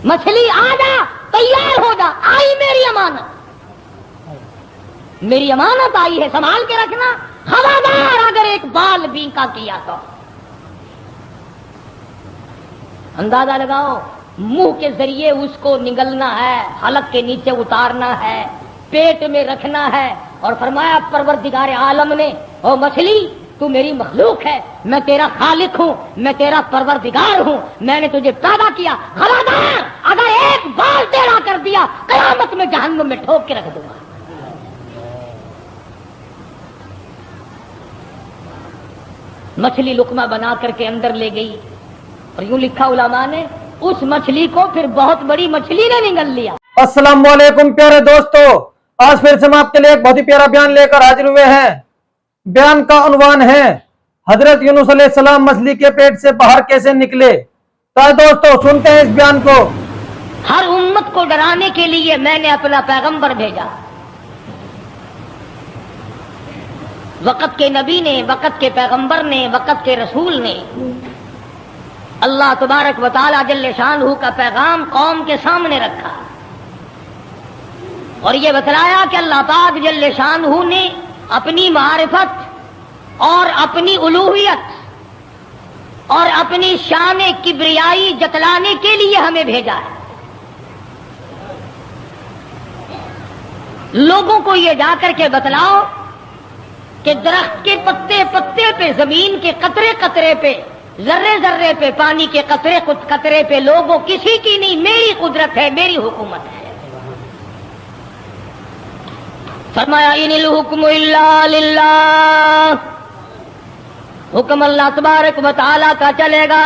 مچھلی آ جا، تیار ہو جا، آئی میری امانت، میری امانت آئی ہے، سنبھال کے رکھنا، خبردار اگر ایک بال بینکا کیا تو اندازہ لگاؤ، منہ کے ذریعے اس کو نگلنا ہے، حلق کے نیچے اتارنا ہے، پیٹ میں رکھنا ہے، اور فرمایا پروردگار عالم نے، او مچھلی تو میری مخلوق ہے، میں تیرا خالق ہوں، میں تیرا پروردگار ہوں، میں نے تجھے پیدا کیا، خبردار اگر ایک بال ٹیڑھا کر دیا قیامت میں جہنم میں ٹھوک کے رکھ دوں گا۔ مچھلی لقمہ بنا کر کے اندر لے گئی، اور یوں لکھا علماء نے، اس مچھلی کو پھر بہت بڑی مچھلی نے نگل لیا۔ السلام علیکم پیارے دوستو، آج پھر سے ہم آپ کے لیے ایک بہت ہی پیارا بیان لے کر حاضر ہوئے ہیں۔ بیان کا عنوان ہے حضرت یونس علیہ السلام مچھلی کے پیٹ سے باہر کیسے نکلے۔ تو دوستو سنتے ہیں اس بیان کو۔ ہر امت کو ڈرانے کے لیے میں نے اپنا پیغمبر بھیجا، وقت کے نبی نے، وقت کے پیغمبر نے، وقت کے رسول نے اللہ تبارک و تعالی جل شانہ کا پیغام قوم کے سامنے رکھا، اور یہ بتلایا کہ اللہ پاک جل شانہ نے اپنی معرفت اور اپنی الوہیت اور اپنی شان کبریائی جتلانے کے لیے ہمیں بھیجا ہے۔ لوگوں کو یہ جا کر کے بتلاؤ کہ درخت کے پتے پتے پہ، زمین کے قطرے قطرے پہ، ذرے ذرے پہ، پانی کے قطرے قطرے پہ، لوگوں کسی کی نہیں، میری قدرت ہے، میری حکومت ہے۔ فرمایا ان الحکم الا للہ، حکم اللہ تبارک و تعالی کا چلے گا۔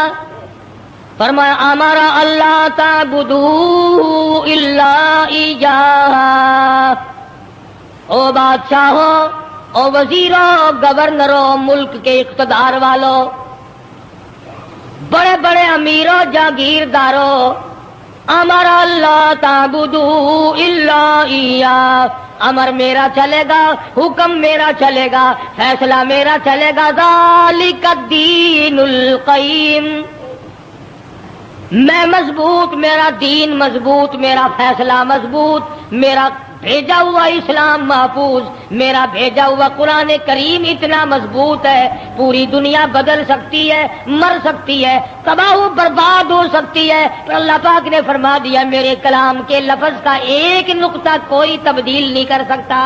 فرمایا امر اللہ تعبدوا الا ایاہ، او بادشاہو، او وزیروں، گورنروں، ملک کے اقتدار والوں، بڑے بڑے امیروں، جاگیرداروں، امر اللہ تعبدوا الا ایاہ، امر میرا چلے گا، حکم میرا چلے گا، فیصلہ میرا چلے گا۔ ذالک الدین القیم، میں مضبوط، میرا دین مضبوط، میرا فیصلہ مضبوط، میرا بھیجا ہوا اسلام محفوظ، میرا بھیجا ہوا قرآن کریم اتنا مضبوط ہے، پوری دنیا بدل سکتی ہے، مر سکتی ہے، تباہ و برباد ہو سکتی ہے، پر اللہ پاک نے فرما دیا میرے کلام کے لفظ کا ایک نقطہ کوئی تبدیل نہیں کر سکتا۔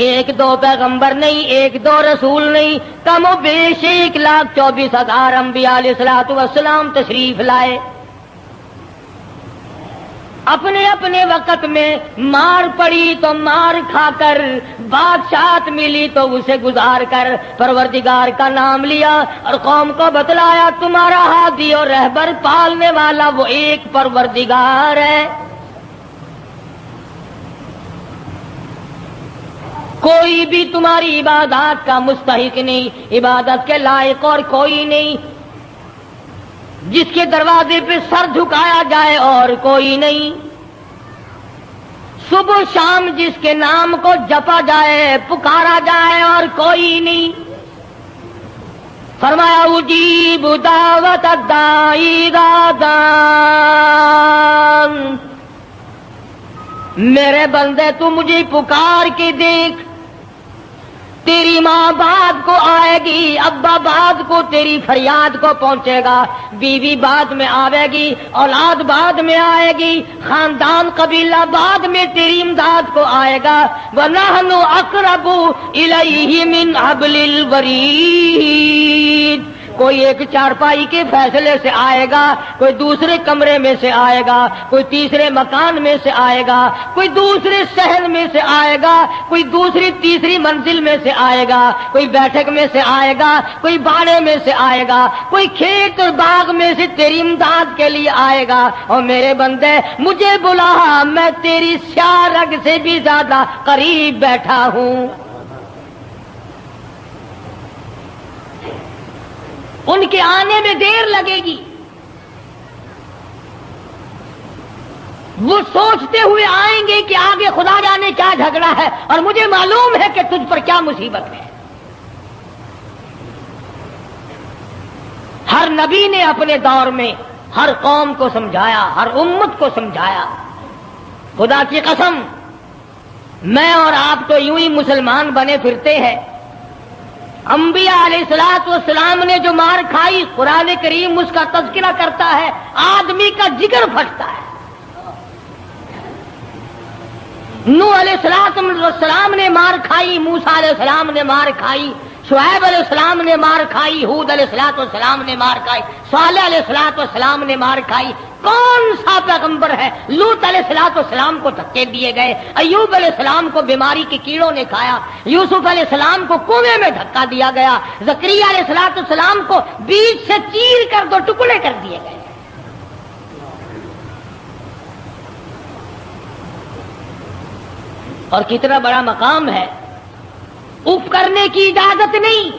ایک دو پیغمبر نہیں، ایک دو رسول نہیں، کم و بیش 1,24,000 انبیاء علیہ الصلوۃ والسلام تشریف لائے۔ اپنے اپنے وقت میں مار پڑی تو مار کھا کر، بادشاہت ملی تو اسے گزار کر پروردگار کا نام لیا، اور قوم کو بتلایا تمہارا ہادی اور رہبر، پالنے والا وہ ایک پروردگار ہے۔ کوئی بھی تمہاری عبادات کا مستحق نہیں، عبادت کے لائق اور کوئی نہیں، جس کے دروازے پہ سر جھکایا جائے اور کوئی نہیں، صبح شام جس کے نام کو جپا جائے، پکارا جائے اور کوئی نہیں۔ فرمایا اجیب دعوت الداعی اذا دعان، میرے بندے تو مجھے پکار کے دیکھ، تیری ماں بعد کو آئے گی، ابا بعد کو تیری فریاد کو پہنچے گا، بیوی بعد میں آئے گی، اولاد بعد میں آئے گی، خاندان قبیلہ بعد میں تیری امداد کو آئے گا۔ وَنَحْنُ أَقْرَبُ إِلَيْهِ مِنْ حَبْلِ الْوَرِيدِ، کوئی ایک چارپائی کے فیصلے سے آئے گا، کوئی دوسرے کمرے میں سے آئے گا، کوئی تیسرے مکان میں سے آئے گا، کوئی دوسرے شہر میں سے آئے گا، کوئی دوسری تیسری منزل میں سے آئے گا، کوئی بیٹھک میں سے آئے گا، کوئی باڑے میں سے آئے گا، کوئی کھیت اور باغ میں سے تیری امداد کے لیے آئے گا۔ اور میرے بندے مجھے بلا، میں تیری سیاہ رگ سے بھی زیادہ قریب بیٹھا ہوں۔ ان کے آنے میں دیر لگے گی، وہ سوچتے ہوئے آئیں گے کہ آگے خدا جانے کیا جھگڑا ہے، اور مجھے معلوم ہے کہ تجھ پر کیا مصیبت ہے۔ ہر نبی نے اپنے دور میں ہر قوم کو سمجھایا، ہر امت کو سمجھایا۔ خدا کی قسم میں اور آپ تو یوں ہی مسلمان بنے پھرتے ہیں۔ انبیاء علیہ الصلوۃ والسلام نے جو مار کھائی، قرآن کریم اس کا تذکرہ کرتا ہے، آدمی کا جگر پھٹتا ہے۔ نوح علیہ السلام نے مار کھائی، موسیٰ علیہ السلام نے مار کھائی، شعیب علیہ السلام نے مار کھائی، ہود علیہ السلام نے مار کھائی، صالح علیہ السلام نے مار کھائی۔ کون سا پیغمبر ہے؟ لوط علیہ السلام کو دھکے دیے گئے، ایوب علیہ السلام کو بیماری کے کیڑوں نے کھایا، یوسف علیہ السلام کو کنویں میں دھکا دیا گیا، زکریا علیہ السلام کو بیچ سے چیر کر دو ٹکڑے کر دیے گئے۔ اور کتنا بڑا مقام ہے، اف کرنے کی اجازت نہیں۔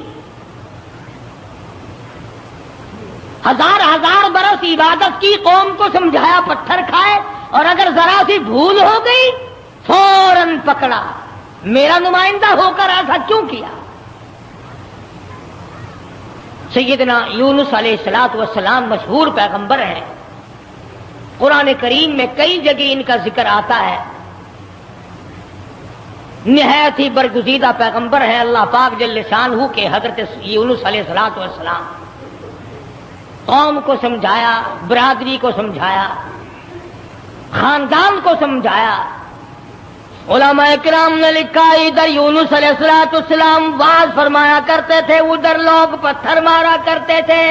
ہزار ہزار برس عبادت کی، قوم کو سمجھایا، پتھر کھائے، اور اگر ذرا سی بھول ہو گئی فوراً پکڑا، میرا نمائندہ ہو کر ایسا کیوں کیا؟ سیدنا یونس علیہ السلام مشہور پیغمبر ہیں، قرآن کریم میں کئی جگہ ان کا ذکر آتا ہے، نہایت ہی برگزیدہ پیغمبر ہیں اللہ پاک جل شانہ کے حضرت یونس علیہ السلام۔ قوم کو سمجھایا، برادری کو سمجھایا، خاندان کو سمجھایا۔ علماء کرام نے لکھا ادھر یونس علیہ السلام واز فرمایا کرتے تھے، ادھر لوگ پتھر مارا کرتے تھے۔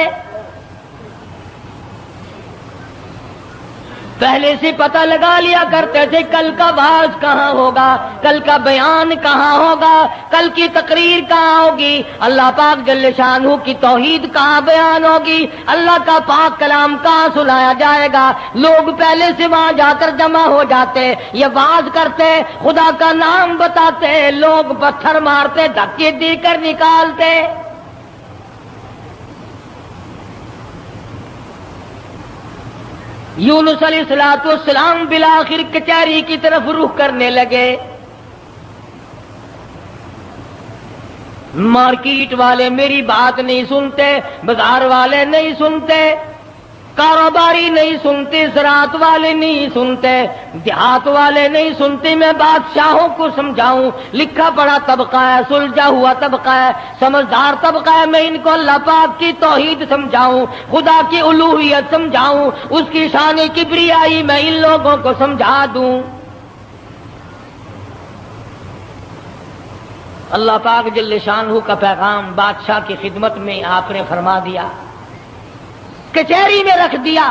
پہلے سے پتہ لگا لیا کرتے تھے کل کا واز کہاں ہوگا، کل کا بیان کہاں ہوگا، کل کی تقریر کہاں ہوگی، اللہ پاک جل شانہ کی توحید کہاں بیان ہوگی، اللہ کا پاک کلام کہاں سنایا جائے گا۔ لوگ پہلے سے وہاں جا کر جمع ہو جاتے، یہ واز کرتے، خدا کا نام بتاتے، لوگ پتھر مارتے، دھکے دے کر نکالتے۔ یونس علیہ السلام بالآخر کچہری کی طرف رخ کرنے لگے۔ مارکیٹ والے میری بات نہیں سنتے، بازار والے نہیں سنتے، کاروباری نہیں سنتے، زراعت والے نہیں سنتے، دیہات والے نہیں سنتے۔ میں بادشاہوں کو سمجھاؤں، لکھا پڑھا طبقہ ہے، سلجھا ہوا طبقہ ہے، سمجھدار طبقہ ہے، میں ان کو اللہ پاک کی توحید سمجھاؤں، خدا کی الوہیت سمجھاؤں، اس کی شان کبریائی میں ان لوگوں کو سمجھا دوں۔ اللہ پاک جل شانہ کا پیغام بادشاہ کی خدمت میں آپ نے فرما دیا، کچہری میں رکھ دیا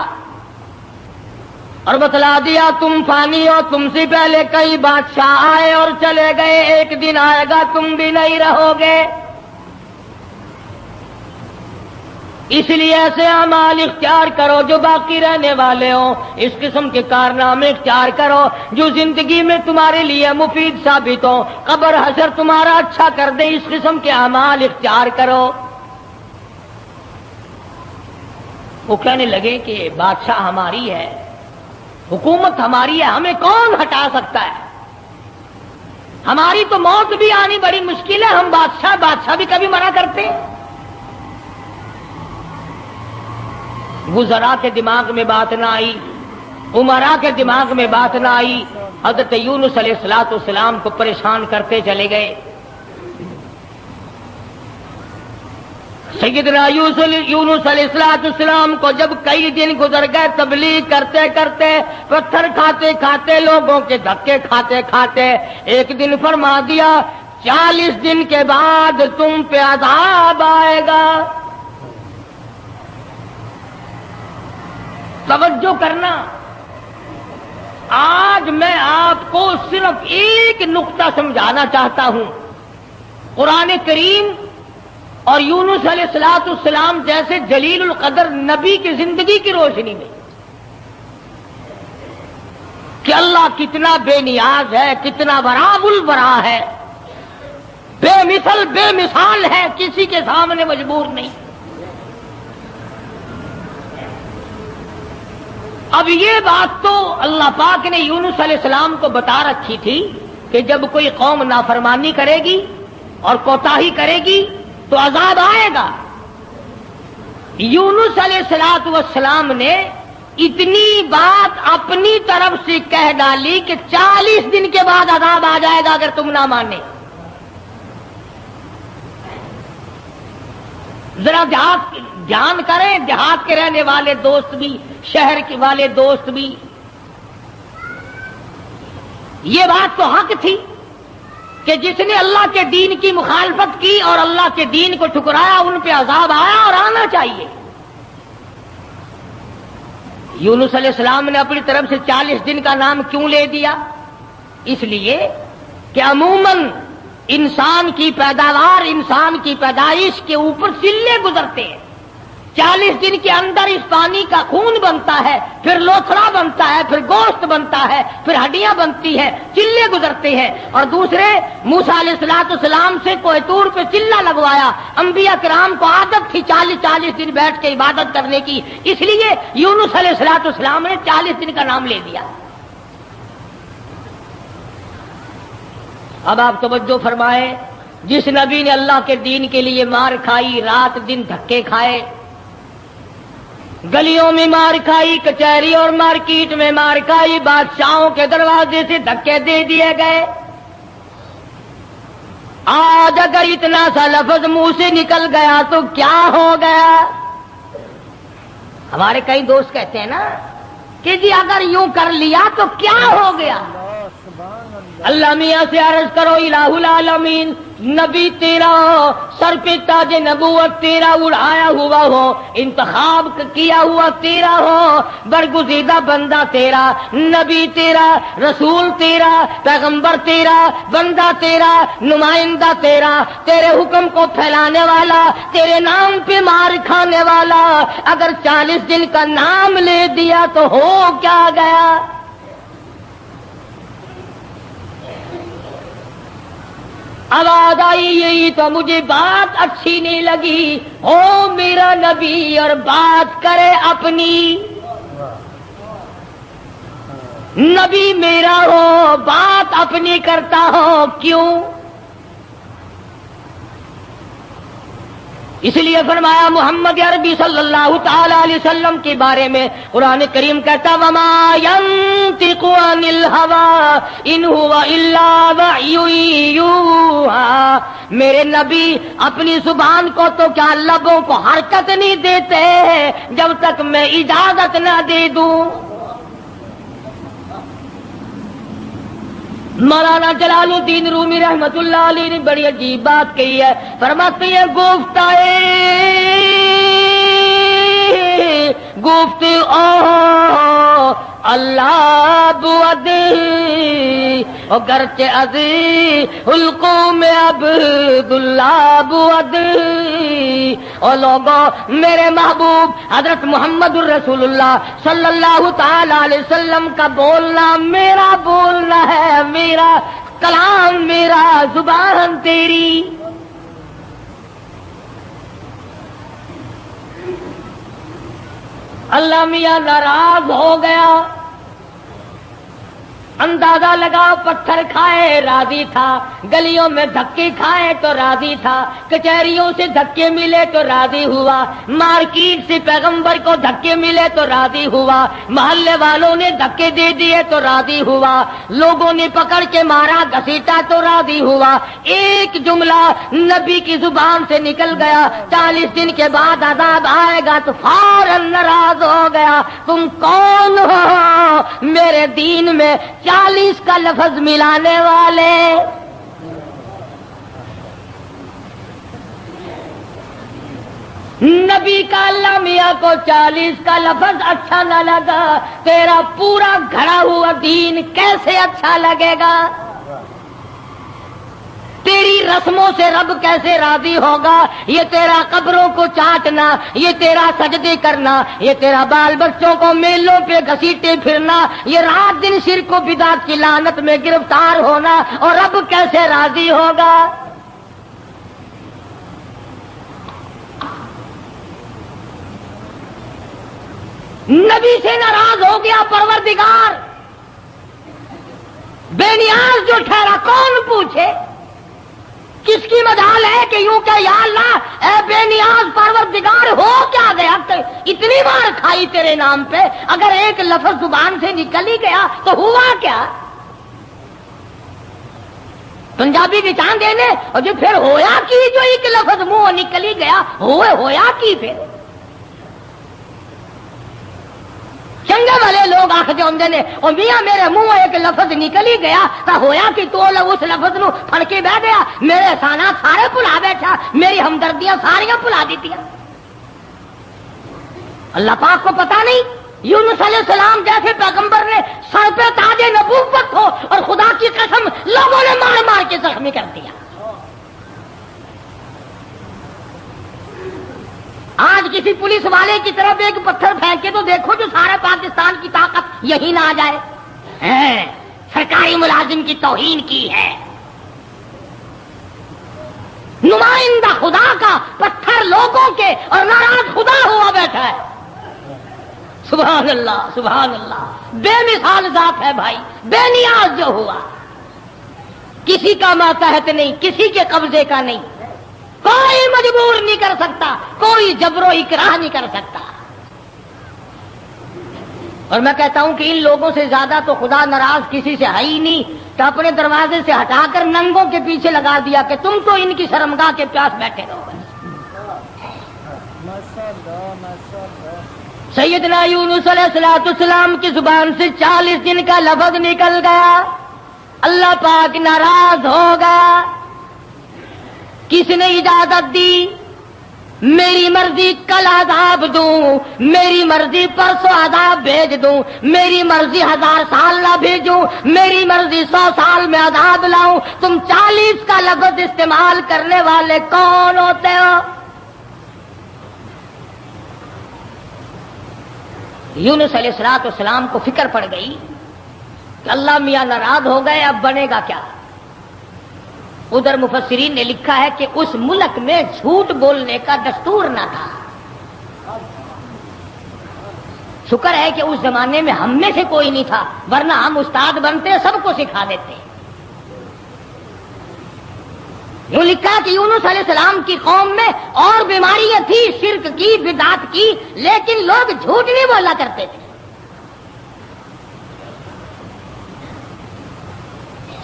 اور بتلا دیا تم فانی ہو، تم سے پہلے کئی بادشاہ آئے اور چلے گئے، ایک دن آئے گا تم بھی نہیں رہو گے، اس لیے ایسے اعمال اختیار کرو جو باقی رہنے والے ہوں، اس قسم کے کارنامے اختیار کرو جو زندگی میں تمہارے لیے مفید ثابت ہو، قبر حشر تمہارا اچھا کر دے، اس قسم کے اعمال اختیار کرو۔ وہ کہنے لگے کہ بادشاہ ہماری ہے، حکومت ہماری ہے، ہمیں کون ہٹا سکتا ہے، ہماری تو موت بھی آنی بڑی مشکل ہے، ہم بادشاہ بھی کبھی منع کرتے ہیں۔ وزراء کے دماغ میں بات نہ آئی، امراء کے دماغ میں بات نہ آئی، حضرت یونس علیہ السلام کو پریشان کرتے چلے گئے۔ سیدنا یونس علیہ السلام کو جب کئی دن گزر گئے تبلیغ کرتے کرتے، پتھر کھاتے کھاتے، لوگوں کے دھکے کھاتے کھاتے، ایک دن فرما دیا 40 دن کے بعد تم پہ عذاب آئے گا۔ توجہ کرنا، آج میں آپ کو صرف ایک نقطہ سمجھانا چاہتا ہوں، قرآن کریم اور یونس علیہ السلام جیسے جلیل القدر نبی کی زندگی کی روشنی میں کہ اللہ کتنا بے نیاز ہے، کتنا وراء الورا ہے، بے مثل بے مثال ہے، کسی کے سامنے مجبور نہیں۔ اب یہ بات تو اللہ پاک نے یونس علیہ السلام کو بتا رکھی تھی کہ جب کوئی قوم نافرمانی کرے گی اور کوتاہی کرے گی تو عذاب آئے گا۔ यूनुस अलैहिस्सलाम ने इतनी बात अपनी तरफ से कह डाली कि 40 दिन के बाद अजाब आ जाएगा अगर तुम ना माने। जरा ध्यान करें, देहात के रहने वाले दोस्त भी, शहर के वाले दोस्त भी, ये बात तो हक थी कि जिसने अल्लाह के दीन की मुखालफत की और अल्लाह के दीन को ठुकराया उन पे अजाब आया और आना चाहिए। यूनुस अलैहिस्सलाम ने अपनी तरफ से 40 दिन का नाम क्यों ले दिया? इसलिए कि अमूमन इंसान की पैदावार, इंसान की पैदाइश के ऊपर चिल्ले गुजरते हैं। 40 दिन के अंदर इस पानी का खून बनता है, फिर लोथड़ा बनता है, फिर गोश्त बनता है, फिर हड्डियां बनती है, चिल्ले गुजरते हैं। और दूसरे मूसा अलैहिस्सलाम से कोह तूर पे चिल्ला लगवाया। अंबिया किराम को आदत थी 40 दिन बैठ के इबादत करने की, इसलिए यूनुस अलैहिस्सलाम ने 40 दिन का नाम ले दिया। अब आप तवज्जो फरमाए, जिस नबी ने अल्लाह के दीन के लिए मार खाई, रात दिन धक्के खाए, गलियों में मार खाई, कचहरी और मार्केट में मार खाई, बादशाहों के दरवाजे से धक्के दे दिए गए, आज अगर इतना सा लफ्ज मुंह से निकल गया तो क्या हो गया? हमारे कई दोस्त कहते हैं ना कि जी अगर यूं कर लिया तो क्या हो गया? अल्लाह मियां से अर्ज करो, इलाहुल आलमीन, नबी तेरा हो, सर पे ताज नबूवत तेरा उड़ाया हुआ हो, इंतखाब किया हुआ तेरा हो, बरगुज़ीदा बंदा तेरा, नबी तेरा, रसूल तेरा, पैगंबर तेरा, बंदा तेरा, नुमाइंदा तेरा, तेरे हुक्म को फैलाने वाला, तेरे नाम पे मार खाने वाला, अगर 40 दिन का नाम ले दिया तो हो क्या गया? आवाज आई, यही तो मुझे बात अच्छी नहीं लगी, हो मेरा नबी और बात करे अपनी, नबी मेरा हो बात अपनी करता हो, क्यों? इसलिए फरमाया मोहम्मद अरबी सल्लल्लाहु ताला अलैहि वसल्लम के बारे में कुरान करीम कहता, वमा यंतिकु अनिल हवा इन हुवा इल्ला वह्युन यूहा, मेरे नबी अपनी जुबान को तो क्या लबों को हरकत नहीं देते जब तक मैं इजाजत ना दे दूं। मौलाना जलालुद्दीन रूमी रहमतुल्लाह अलैह ने बड़ी अजीब बात कही है, फरमाते हैं गुफ्त ओ अल्लाह बुअद और गरचे अजी हुल्को में अब्दुल्लाह बुअद। और लोगों, मेरे महबूब हजरत मोहम्मद रसूलुल्लाह सल्लल्लाहु ताला अलैहि वसल्लम का बोलना मेरा बोलना है, मेरा कलाम मेरा, जुबान तेरी। अल्लाह मियां नाराज हो गया, अंदाजा लगा, पत्थर खाए राजी था, गलियों में धक्के खाए तो राजी था, कचहरियों से धक्के मिले तो राजी हुआ, मार्केट से पैगंबर को धक्के मिले तो राजी हुआ, मोहल्ले वालों ने धक्के दे दिए तो राजी हुआ, लोगों ने पकड़ के मारा घसीटा तो राजी हुआ। एक जुमला नबी की जुबान से निकल गया, 40 दिन के बाद अजाब आएगा तो फौरन नाराज हो गया। तुम कौन हो मेरे दीन में 40 का लफ्ज मिलाने वाले? नबी का अल्लाह मियां को 40 का लफ्ज अच्छा न लगा, तेरा पूरा घड़ा हुआ दीन कैसे अच्छा लगेगा? तेरी रस्मों से रब कैसे राजी होगा? ये तेरा कब्रों को चाटना, ये तेरा सजदे करना, ये तेरा बाल बच्चों को मेलों पे घसीटे फिरना, ये रात दिन शिर्क व बिदअत की लानत में गिरफ्तार होना, और रब कैसे राजी होगा? नबी से नाराज हो गया परवरदिगार, बेनियाज जो ठहरा, कौन पूछे? किसकी मजाल है कि यूं क्या या अल्लाह ए बेनियाज परवरदिगार हो क्या गया? इतनी मार खाई तेरे नाम पे, अगर एक लफ्ज जुबान से निकल ही गया तो हुआ क्या? पंजाबी की चांद देने और जो फिर होया की, जो एक लफ्ज मुंह निकल ही गया, होया की फिर? चंगे भले लोग आखते होंगे ने, और मियां मेरे मुंह एक लफ्ज निकल ही गया तो होया कि तो उस लफ्ज नू फड़ के बह गया, मेरे एहसाना सारे भुला बैठा, मेरी हमदर्दियां सारियां भुला दीतियां। अल्लाह पाक को पता नहीं यूनुस अलैहिस्सलाम जैसे पैगंबर ने सर पे ताजे नबूवत हो और खुदा की कसम लोगों ने मार मार के जख्मी कर दिया। आज किसी पुलिस वाले की तरफ एक पत्थर फेंके तो देखो जो सारे पाकिस्तान की ताकत यही ना आ जाए। सरकारी मुलाजिम की तौहीन की है, नुमाइंदा खुदा का पत्थर लोगों के और नाराज खुदा हुआ बैठा है। सुभान अल्लाह, सुभान अल्लाह। बेमिसाल जात है भाई, बेनियाज जो हुआ, किसी का मातहत नहीं, किसी के कब्जे का नहीं, कोई मजबूर नहीं कर सकता, कोई जबरो इकराह नहीं कर सकता। और मैं कहता हूं कि इन लोगों से ज्यादा तो खुदा नाराज किसी से है ही नहीं, तो अपने दरवाजे से हटाकर नंगों के पीछे लगा दिया कि तुम तो इनकी शर्मगाह के प्यास बैठे रहो। सैयदना यूनुस अलैहिस्सलाम की जुबान से 40 दिन का लफ्ज निकल गया, अल्लाह पाक नाराज हो गया। किसने इजाजत दी? मेरी मर्जी कल अजाब दूं, मेरी मर्जी परसों अजाब भेज दूं, मेरी मर्जी 1000 साल ना भेजूं, मेरी मर्जी 100 साल में अजाब लाऊं। तुम 40 का लफ्ज इस्तेमाल करने वाले कौन होते हो? यूनुस अलैहिस्सलाम को फिक्र पड़ गई कि अल्लाह मियां नाराज हो गए, अब बनेगा क्या? उधर मुफस्सिरीन ने लिखा है कि उस मुल्क में झूठ बोलने का दस्तूर ना था। शुक्र है कि उस जमाने में हम में से कोई नहीं था, वरना हम उस्ताद बनते, सबको सिखा देते। यूं लिखा कि यूनुस अलैहिस्सलाम की कौम में और बीमारियां थी, शिर्क की, बिदात की, लेकिन लोग झूठ नहीं बोला करते थे।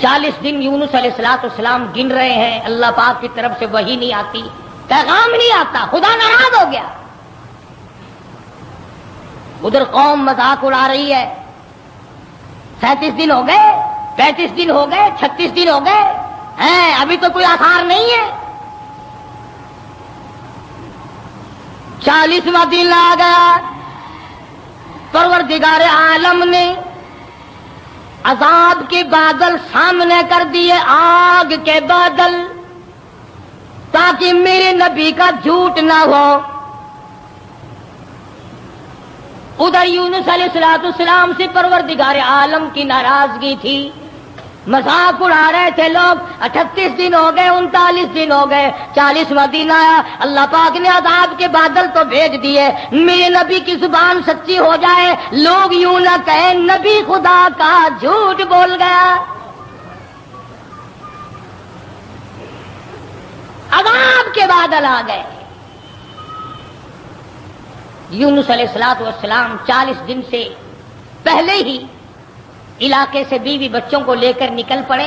40 दिन यूनुस अलैहिस्सलाम गिन रहे हैं, अल्लाह पाक की तरफ से वही नहीं आती, पैगाम नहीं आता, खुदा नाराज हो गया। उधर कौम मजाक उड़ा रही है। 37 दिन हो गए, 35 दिन हो गए, 36 दिन हो गए हैं, अभी तो कोई आसार नहीं है। 40वां दिन आ गया, परवरदिगार आलम ने अजाब के बादल सामने कर दिए, आग के बादल, ताकि मेरे नबी का झूठ ना हो। उधर यूनुस अलैहिस्सलाम से परवरदिगार आलम की नाराजगी थी, मजाक उड़ा रहे थे लोग। 38 दिन हो गए, 39 दिन हो गए, 40वां दिन आया, अल्लाह पाक ने अजाब के बादल तो भेज दिए। मेरे नबी की जुबान सच्ची हो जाए, लोग यूं ना कहें नबी खुदा का झूठ बोल गया। अजाब के बादल आ गए। यूनुस अलैहिस्सलाम 40 दिन से पहले ही इलाके से बीवी बच्चों को लेकर निकल पड़े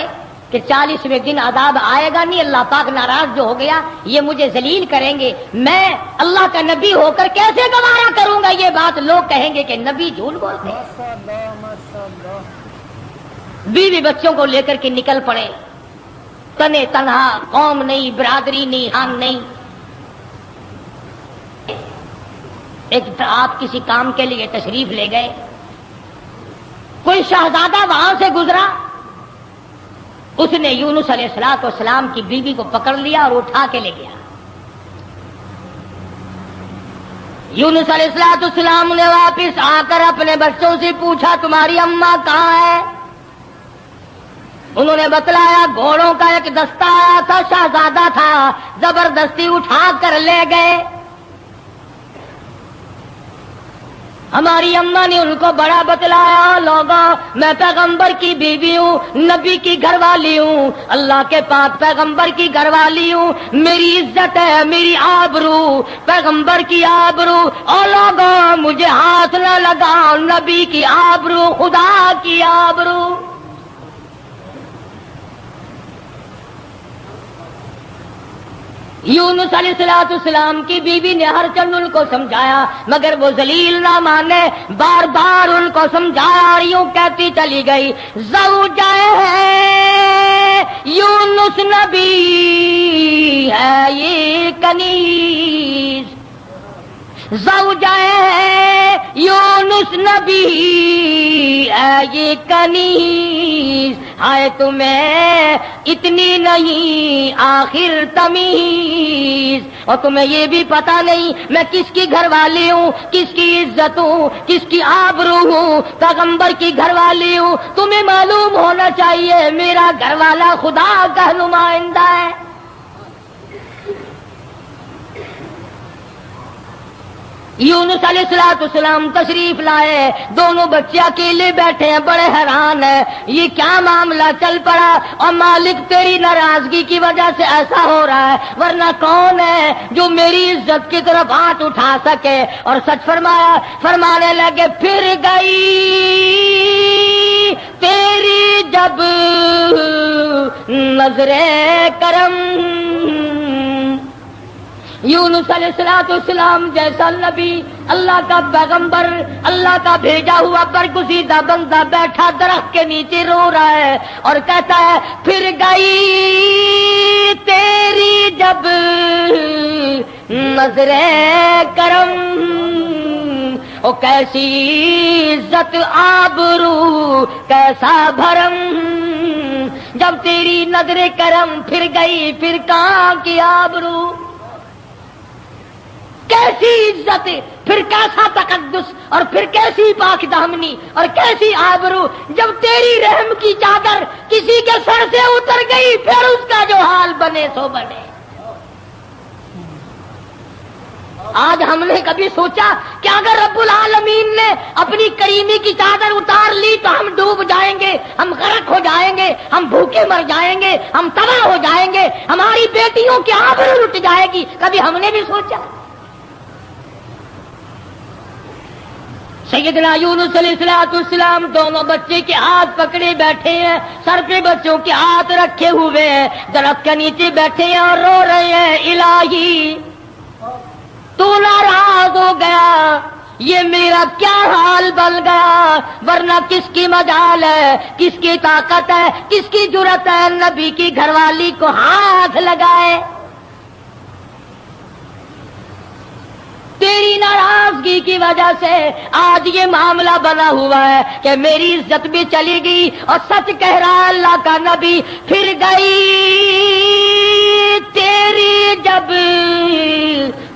कि 40वें दिन अजाब आएगा नहीं, अल्लाह पाक नाराज जो हो गया, ये मुझे जलील करेंगे, मैं अल्लाह का नबी होकर कैसे गवारा करूंगा ये बात, लोग कहेंगे कि नबी झूठ बोलते हैं। बीवी बच्चों को लेकर के निकल पड़े, तने तन्हा, कौम नहीं, बिरादरी नहीं, हम नहीं। एक आप किसी काम के लिए तशरीफ ले गए, कोई शहजादा वहां से गुजरा, उसने यूनुस अलैहिस्सलाम की बीवी को पकड़ लिया और उठा के ले गया। यूनुस अलैहिस्सलाम ने वापस आकर अपने बच्चों से पूछा, तुम्हारी अम्मा कहाँ है? उन्होंने बतलाया, घोड़ों का एक दस्ता आया था, शहजादा था, जबरदस्ती उठा कर ले गए। हमारी अम्मा ने उनको बड़ा बतलाया, लोगों मैं पैगंबर की बीवी हूँ, नबी की घरवाली हूँ, अल्लाह के पाक पैगंबर की घरवाली हूँ, मेरी इज्जत है, मेरी आबरू, पैगंबर की आबरू, और लोगों मुझे हाथ न लगाओ, नबी की आबरू, खुदा की आबरू। यूनुस अलैहिस्सलाम की बीवी ने हर चंद उनको समझाया, मगर वो जलील ना माने, बार बार उनको समझाया और यूं कहती चली गई, ज़ौजाए यूनुस नबी है ये कनीज, ज़ौजाए यूनुस नबी है ये कनीज, हाय तुम्हें इतनी नहीं आखिर तमीज, और तुम्हें ये भी पता नहीं मैं किसकी घरवाली हूँ, किसकी इज्जत हूँ, किसकी आबरू हूँ, पैगंबर की घरवाली हूँ। तुम्हें मालूम होना चाहिए मेरा घरवाला खुदा का नुमाइंदा है। यूनुस अलैहिस्सलाम तशरीफ लाए, दोनों बच्चे अकेले बैठे हैं, बड़े हैरान है ये क्या मामला चल पड़ा, और मालिक तेरी नाराजगी की वजह से ऐसा हो रहा है, वरना कौन है जो मेरी इज्जत की तरफ हाथ उठा सके। और सच फरमाया, फरमाने लगे, फिर गई तेरी जब नजरे करम, यूनुस अलैहिस्सलाम जैसा नबी, अल्लाह का पैगंबर, अल्लाह का भेजा हुआ बरगुज़ीदा बंदा बैठा दरख्त के नीचे रो रहा है और कहता है, फिर गई तेरी जब नजरे करम, ओ कैसी इज्जत आबरू कैसा भरम, जब तेरी नजरे करम फिर गई फिर कहाँ की आबरू, कैसी इज्जत, फिर कैसा तकद्दुस, और फिर कैसी पाकदामनी और कैसी आबरू, जब तेरी रहम की चादर किसी के सर से उतर गई फिर उसका जो हाल बने सो बने। आज हमने कभी सोचा कि अगर रब्बुल आलमीन ने अपनी करीमी की चादर उतार ली तो हम डूब जाएंगे, हम गर्क हो जाएंगे, हम भूखे मर जाएंगे, हम तबाह हो जाएंगे, हमारी बेटियों की आबरू लुट जाएगी, कभी हमने भी सोचा? सैयदना यूनुस अलैहिस्सलाम दोनों बच्चे के हाथ पकड़े बैठे हैं, सर पे बच्चों के हाथ रखे हुए हैं, दरख्त के नीचे बैठे हैं और रो रहे हैं, इलाही तू नाराज हो गया, ये मेरा क्या हाल बन गया, वरना किसकी मजाल है, किसकी ताकत है, किसकी जुर्रत है नबी की घरवाली को हाथ लगाए। तेरी नाराजगी की वजह से आज ये मामला बना हुआ है कि मेरी इज्जत भी चली गई, और सच कह रहा अल्लाह का नबी, फिर गई तेरी जब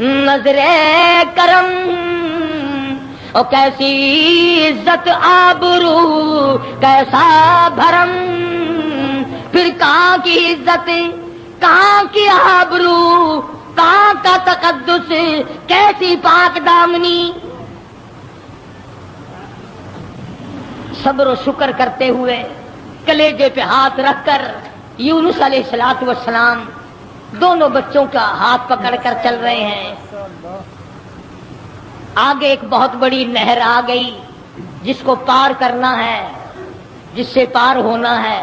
नजरे करम, और कैसी इज्जत आबरू कैसा भरम, फिर कहाँ की इज्जत, कहाँ की आबरू, कहाँ का तकद्दुस, कैसी पाक दामनी। सब्र और शुक्र करते हुए कलेजे पे हाथ रखकर यूनुस अलैहिस्सलाम दोनों बच्चों का हाथ पकड़कर चल रहे हैं। आगे एक बहुत बड़ी नहर आ गई जिसको पार करना है, जिससे पार होना है।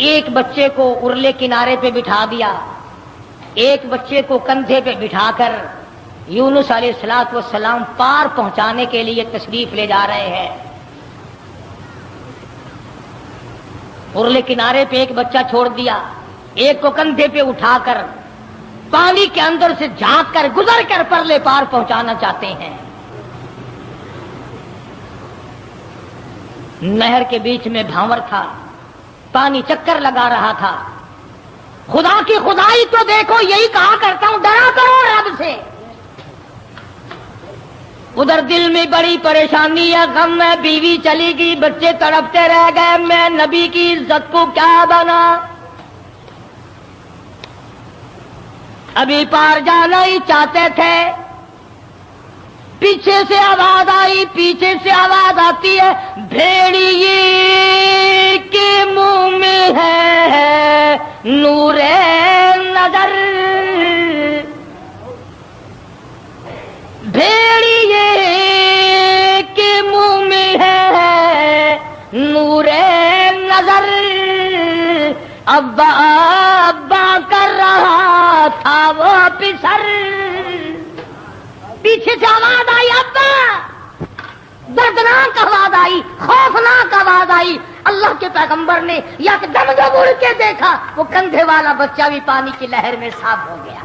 एक बच्चे को उरले किनारे पे बिठा दिया, एक बच्चे को कंधे पे बिठाकर यूनुस अलैहिस्सलाम पार पहुंचाने के लिए तशरीफ ले जा रहे हैं। उरले किनारे पे एक बच्चा छोड़ दिया, एक को कंधे पे उठाकर पानी के अंदर से झांक कर गुजर कर परले पार पहुंचाना चाहते हैं। नहर के बीच में भांवर था, पानी चक्कर लगा रहा था। खुदा की खुदाई तो देखो, यही कहा करता हूं, डरा करो रब से। उधर दिल में बड़ी परेशानी है, गम है, बीवी चली गई, बच्चे तड़पते रह गए, मैं नबी की इज्जत को क्या बना। अभी पार जाना ही चाहते थे, पीछे से आवाज आई, पीछे से आवाज आती है, भेड़िए के मुंह में है नूरे नजर, भेड़िए के मुंह में है नूरे नजर, अब्बा अब्बा कर रहा था वो पिसर। पीछे से आवाज आई, अब्बा, दर्दनाक आवाज आई, खौफनाक आवाज आई। अल्लाह के पैगंबर ने यकदम जब उड़ के देखा, वो कंधे वाला बच्चा भी पानी की लहर में साफ हो गया।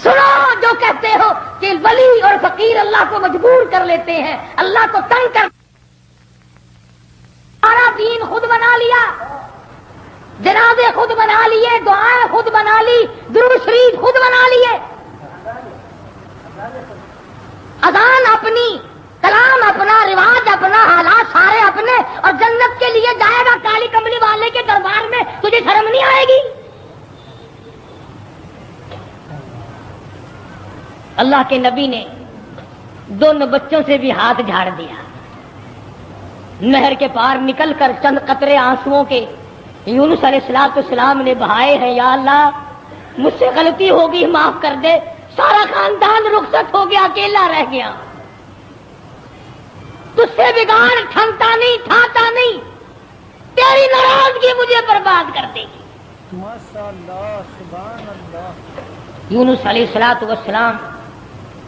सुनो, जो कहते हो कि वली और फकीर अल्लाह को मजबूर कर लेते हैं, अल्लाह को तंग कर, सारा दीन खुद बना लिया, जनाजे खुद बना लिए, दुआएं खुद बना ली, दुरूद शरीफ खुद बना लिए, अजान अपनी, कलाम अपना, रिवाज अपना, हालात सारे अपने, और जन्नत के लिए जाएगा काली कमली वाले के दरबार में, तुझे शर्म नहीं आएगी? अल्लाह के नबी ने दोनों बच्चों से भी हाथ झाड़ दिया। नहर के पार निकलकर चंद कतरे आंसुओं के यूनुस अलैहिस्सलाम ने बहाए हैं। या अल्लाह, मुझसे गलती होगी, माफ कर दे। सारा खानदान रुखसत हो गया, अकेला रह गया, तुझसे बिगाड़ ठनता नहीं, ठाता नहीं, तेरी नाराजगी मुझे बर्बाद कर देगी। माशाअल्लाह, सुभान अल्लाह। यूनुस अलैहिस्सलाम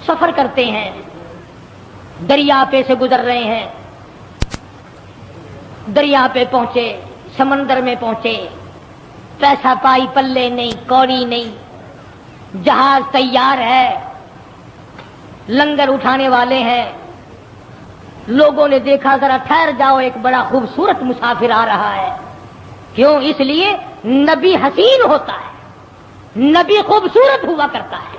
सफर करते हैं, दरिया पे से गुजर रहे हैं, दरिया पे पहुंचे, समंदर में पहुंचे, पैसा पाई पल्ले नहीं, कौड़ी नहीं, जहाज तैयार है, लंगर उठाने वाले हैं। लोगों ने देखा, जरा ठहर जाओ, एक बड़ा खूबसूरत मुसाफिर आ रहा है। क्यों? इसलिए नबी हसीन होता है, नबी खूबसूरत हुआ करता है,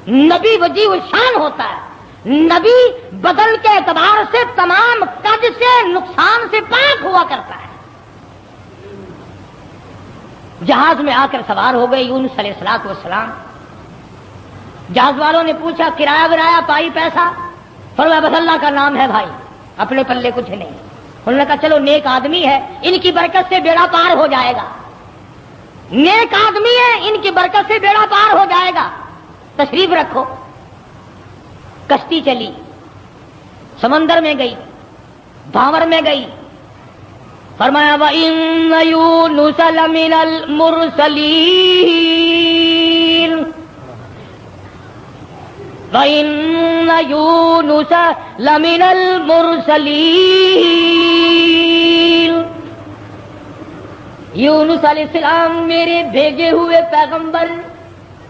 नबी वजीह शान होता है, नबी बदन के एतबार से, तमाम कद से, नुकसान से पाक हुआ करता है। जहाज में आकर सवार हो गए यूनुस अलैहिस्सलाम। जहाज वालों ने पूछा, किराया विराया पाई, पैसा? फरमाया, बस अल्लाह का नाम है भाई, अपने पल्ले कुछ नहीं। उन्होंने कहा, चलो नेक आदमी है, इनकी बरकत से बेड़ा पार हो जाएगा, नेक आदमी है, इनकी बरकत से बेड़ा पार हो जाएगा, तशरीफ रखो। कश्ती चली, समंदर में गई, भांवर में गई। फरमाया, व इन्न यूनुस लमिनल मुरसलीन, व इन्न यूनुस लमिनल मुरसलीन। यूनुस अलैहिस्सलाम मेरे भेजे हुए पैगंबर,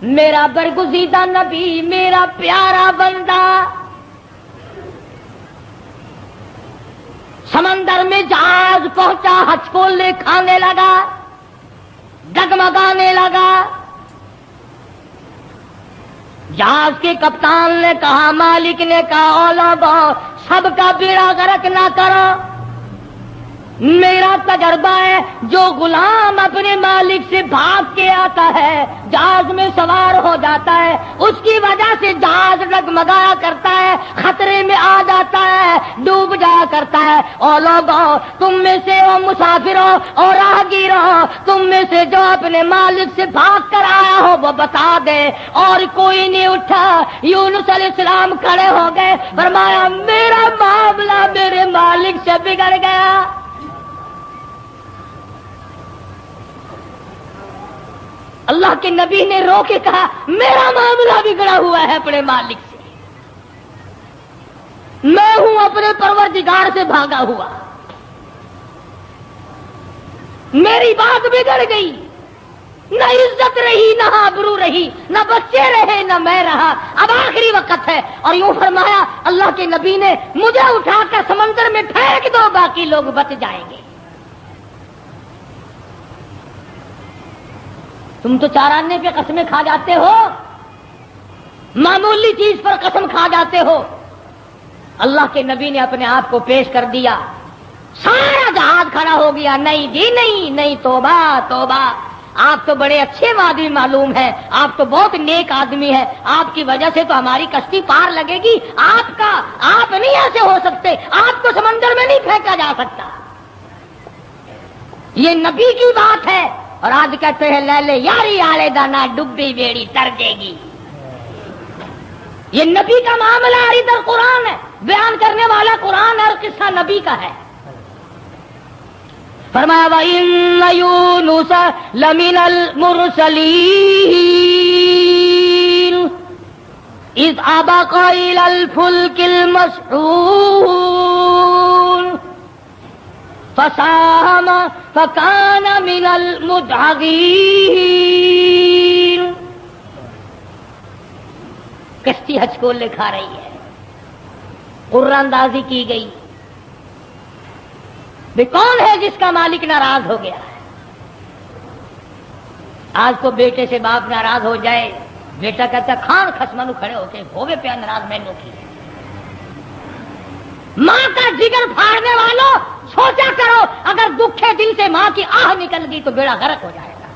मेरा बरगुज़ीदा नबी, मेरा प्यारा बंदा। समंदर में जहाज पहुंचा, हचकोले खाने लगा, डगमगाने लगा। जहाज के कप्तान ने कहा, मालिक ने कहा, ओ लोगों, सबका बेड़ा गर्क ना करो। मेरा तजर्बा है, जो गुलाम अपने मालिक से भाग के आता है, जहाज में सवार हो जाता है, उसकी वजह से जहाज डगमगाया करता है, खतरे में आ जाता है, डूब जाया करता है। और लोगों, तुम में से वो मुसाफिरों और राहगीरों, तुम में से जो अपने मालिक से भाग कर आया हो वो बता दे। और कोई नहीं उठा। यूनुस अलैहिस्सलाम खड़े हो गए, फरमाया, मेरा मामला मेरे मालिक से बिगड़ गया। अल्लाह के नबी ने रो के कहा, मेरा मामला बिगड़ा हुआ है अपने मालिक से, मैं हूं अपने परवरदिगार से भागा हुआ, मेरी बात बिगड़ गई, न इज्जत रही, न आबरू रही, न बच्चे रहे, न मैं रहा, अब आखिरी वक्त है। और यूं फरमाया अल्लाह के नबी ने, मुझे उठाकर समंदर में फेंक दो, बाकी लोग बच जाएंगे। तुम तो चाराने पे कसमें खा जाते हो, मामूली चीज पर कसम खा जाते हो। अल्लाह के नबी ने अपने आप को पेश कर दिया, सारा जहाज खड़ा हो गया। नहीं जी नहीं, नहीं, तौबा तौबा, آپ تو بڑے اچھے آدمی معلوم ہیں، آپ تو بہت نیک آدمی ہیں، آپ کی وجہ سے تو ہماری کشتی پار لگے گی، آپ نہیں ایسے ہو سکتے، آپ کو سمندر میں نہیں پھینکا جا سکتا۔ یہ نبی کی بات ہے، اور آج کہتے ہیں لے لے یاری آلے دانا ڈبی بیڑی تر دے گی۔ یہ نبی کا معاملہ ہے، ادھر قرآن ہے، بیان کرنے والا قرآن ہے اور قصہ نبی کا ہے۔ فرمایا وَإِنَّ يُونُسَ لَمِنَ الْمُرْسَلِينَ إِذْ أَبَقَ إِلَى الْفُلْكِ الْمَشْحُونِ فَسَاهَمَ فَكَانَ مِنَ الْمُدْحَضِينَ۔ کشتی حج کو لکھا رہی ہے، قرآن اندازی کی گئی، بھی کون ہے جس کا مالک ناراض ہو گیا ہے؟ آج تو بیٹے سے باپ ناراض ہو جائے، بیٹا کہتا کھان خسمنو کھڑے ہو کے ہوگے پہ ناراض مینو کی۔ ماں کا جگر پھاڑنے والوں سوچا کرو، اگر دکھے دل سے ماں کی آہ نکل گئی تو بیڑا غرق ہو جائے گا۔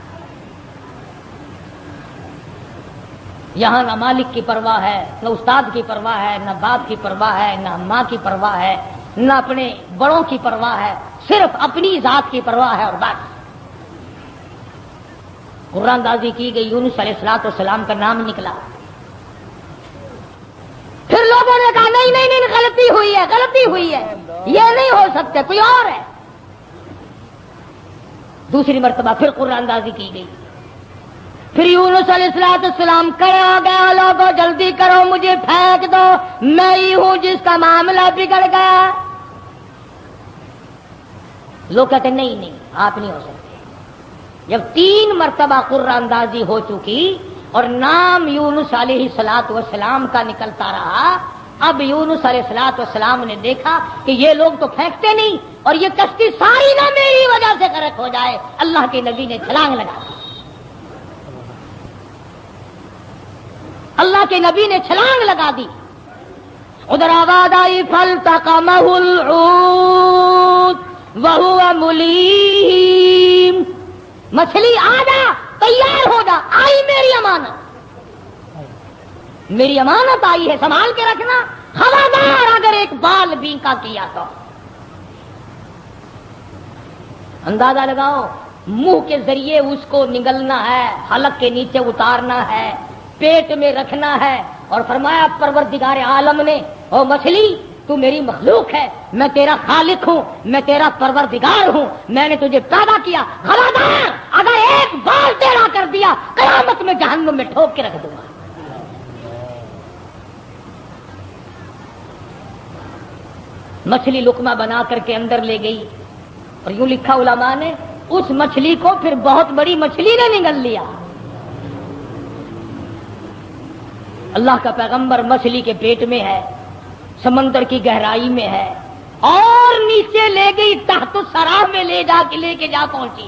یہاں نہ مالک کی پرواہ ہے، نہ استاد کی پرواہ ہے، نہ باپ کی پرواہ ہے، نہ ماں کی پرواہ ہے، نہ اپنے بڑوں کی پرواہ ہے، صرف اپنی ذات کی پرواہ ہے اور بس۔ قرآن اندازی کی گئی، یونس علیہ السلام کا نام نکلا۔ پھر لوگوں نے کہا نہیں نہیں نہیں، غلطی ہوئی ہے، غلطی ہوئی ہے، یہ نہیں ہو سکتے، کوئی اور ہے۔ دوسری مرتبہ پھر قرآن اندازی کی گئی، پھر یونس علیہ السلام کہا گیا لوگوں جلدی کرو مجھے پھینک دو، میں ہی ہوں جس کا معاملہ بگڑ گیا۔ لوگ کہتے نہیں نہیں آپ نہیں ہو سکتے۔ جب 3 مرتبہ قرآن اندازی ہو چکی اور نام یونس علیہ السلام کا نکلتا رہا، اب یونس علیہ السلام نے دیکھا کہ یہ لوگ تو پھینکتے نہیں اور یہ کشتی ساری نہ میری وجہ سے غرق ہو جائے، اللہ کے نبی نے چھلانگ لگا دی۔ اللہ کے نبی نے چھلانگ لگا دی۔ ادھر آواز آئی فَالْتَقَمَهُ الْحُوتُ وَهُوَ مُلِيمٌ، مچھلی آ جا، تیار ہو جا، آئی میری امانت، میری امانت آئی ہے، سنبھال کے رکھنا، خبردار اگر ایک بال بھی کا کیا تو۔ اندازہ لگاؤ، منہ کے ذریعے اس کو نگلنا ہے، حلق کے نیچے اتارنا ہے، پیٹ میں رکھنا ہے، اور فرمایا پروردگار عالم نے او مچھلی تو میری مخلوق ہے، میں تیرا خالق ہوں، میں تیرا پروردگار ہوں، میں نے تجھے پیدا کیا، خبردار اگر ایک بال تیرا کر دیا قیامت میں جہنم میں ٹھوک کے رکھ دوں گا۔ مچھلی لقمہ بنا کر کے اندر لے گئی، اور یوں لکھا علماء نے اس مچھلی کو پھر بہت بڑی مچھلی نے نگل لیا۔ اللہ کا پیغمبر مچھلی کے پیٹ میں ہے، سمندر کی گہرائی میں ہے، اور نیچے لے گئی تحت الثرى میں لے کے جا پہنچی۔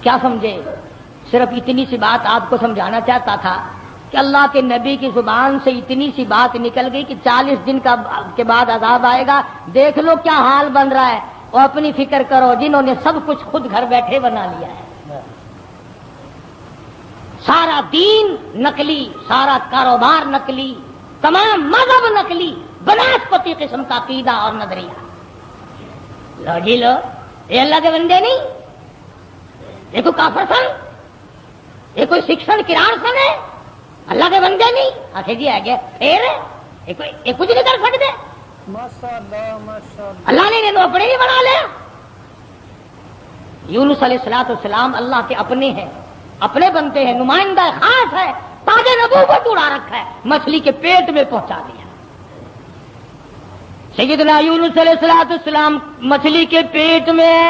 کیا سمجھے؟ صرف اتنی سی بات آپ کو سمجھانا چاہتا تھا کہ اللہ کے نبی کی زبان سے اتنی سی بات نکل گئی کہ 40 دن کے بعد عذاب آئے گا، دیکھ لو کیا حال بن رہا ہے، اور اپنی فکر کرو جنہوں نے سب کچھ خود گھر بیٹھے بنا لیا ہے، سارا دین نقلی، سارا کاروبار نقلی، تمام مذہب نقلی، بنسپتی قسم کا عقیدہ اور نظریہ۔ لو جی لو، یہ اللہ کے بندے نہیں، یہ کوئی کافر سن، یہ کوئی شکشن کرار سن ہے، اللہ کے بندے نہیں۔ آخر جی آ گیا پھر یہ کچھ نہیں کر سکتے، اللہ نے انہیں اپنے ہی بنا لیا۔ یونس علیہ السلام اللہ کے اپنے ہیں، اپنے بنتے ہیں، نمائندہ خاص ہے، تاج نبوت اڑا رکھا ہے، مچھلی کے پیٹ میں پہنچا دیا۔ سیدنا یونس علیہ السلام مچھلی کے پیٹ میں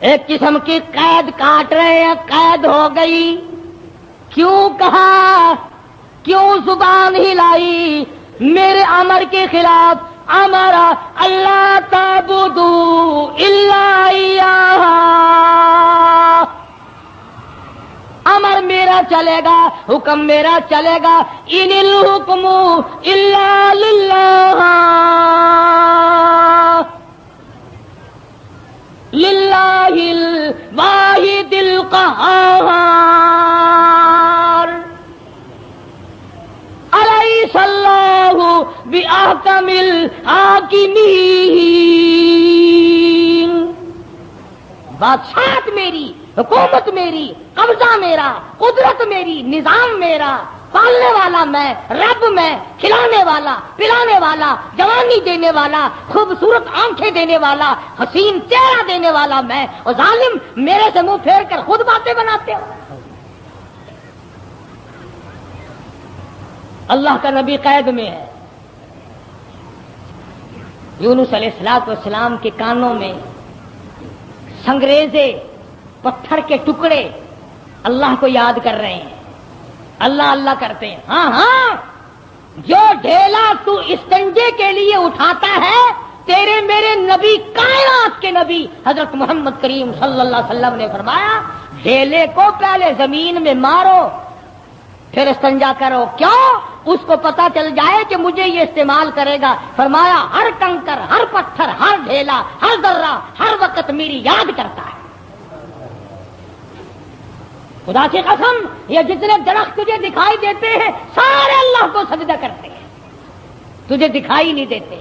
ایک قسم کی قید کاٹ رہے ہیں، قید ہو گئی۔ کیوں کہا، کیوں زبان ہلائی میرے امر کے خلاف؟ امرا اللہ تعبدوا الا ایاہ، امر میرا چلے گا، حکم میرا چلے گا، ان الحکم الا للہ، الواحد القهار الیس اللہ باحکم الحاکمین. بادشاہت میری، حکومت میری، قبضہ میرا، قدرت میری، نظام میرا، پالنے والا میں، رب میں، کھلانے والا، پلانے والا، جوانی دینے والا، خوبصورت آنکھیں دینے والا، حسین چہرہ دینے والا میں، اور ظالم میرے سے منہ پھیر کر خود باتیں بناتے ہو. اللہ کا نبی قید میں ہے. یونس علیہ السلام کے کانوں میں سنگریزے، پتھر کے ٹکڑے اللہ کو یاد کر رہے ہیں، اللہ اللہ کرتے ہیں. ہاں ہاں، جو ڈھیلا تو استنجے کے لیے اٹھاتا ہے، تیرے میرے نبی، کائنات کے نبی حضرت محمد کریم صلی اللہ علیہ وسلم نے فرمایا ڈھیلے کو پہلے زمین میں مارو پھر استنجا کرو. کیوں؟ اس کو پتا چل جائے کہ مجھے یہ استعمال کرے گا. فرمایا ہر کنکر، ہر پتھر، ہر ڈھیلا، ہر ذرہ ہر وقت میری یاد کرتا ہے. خدا کی قسم، یہ جتنے درخت تجھے دکھائی دیتے ہیں سارے اللہ کو سجدہ کرتے ہیں، تجھے دکھائی نہیں دیتے.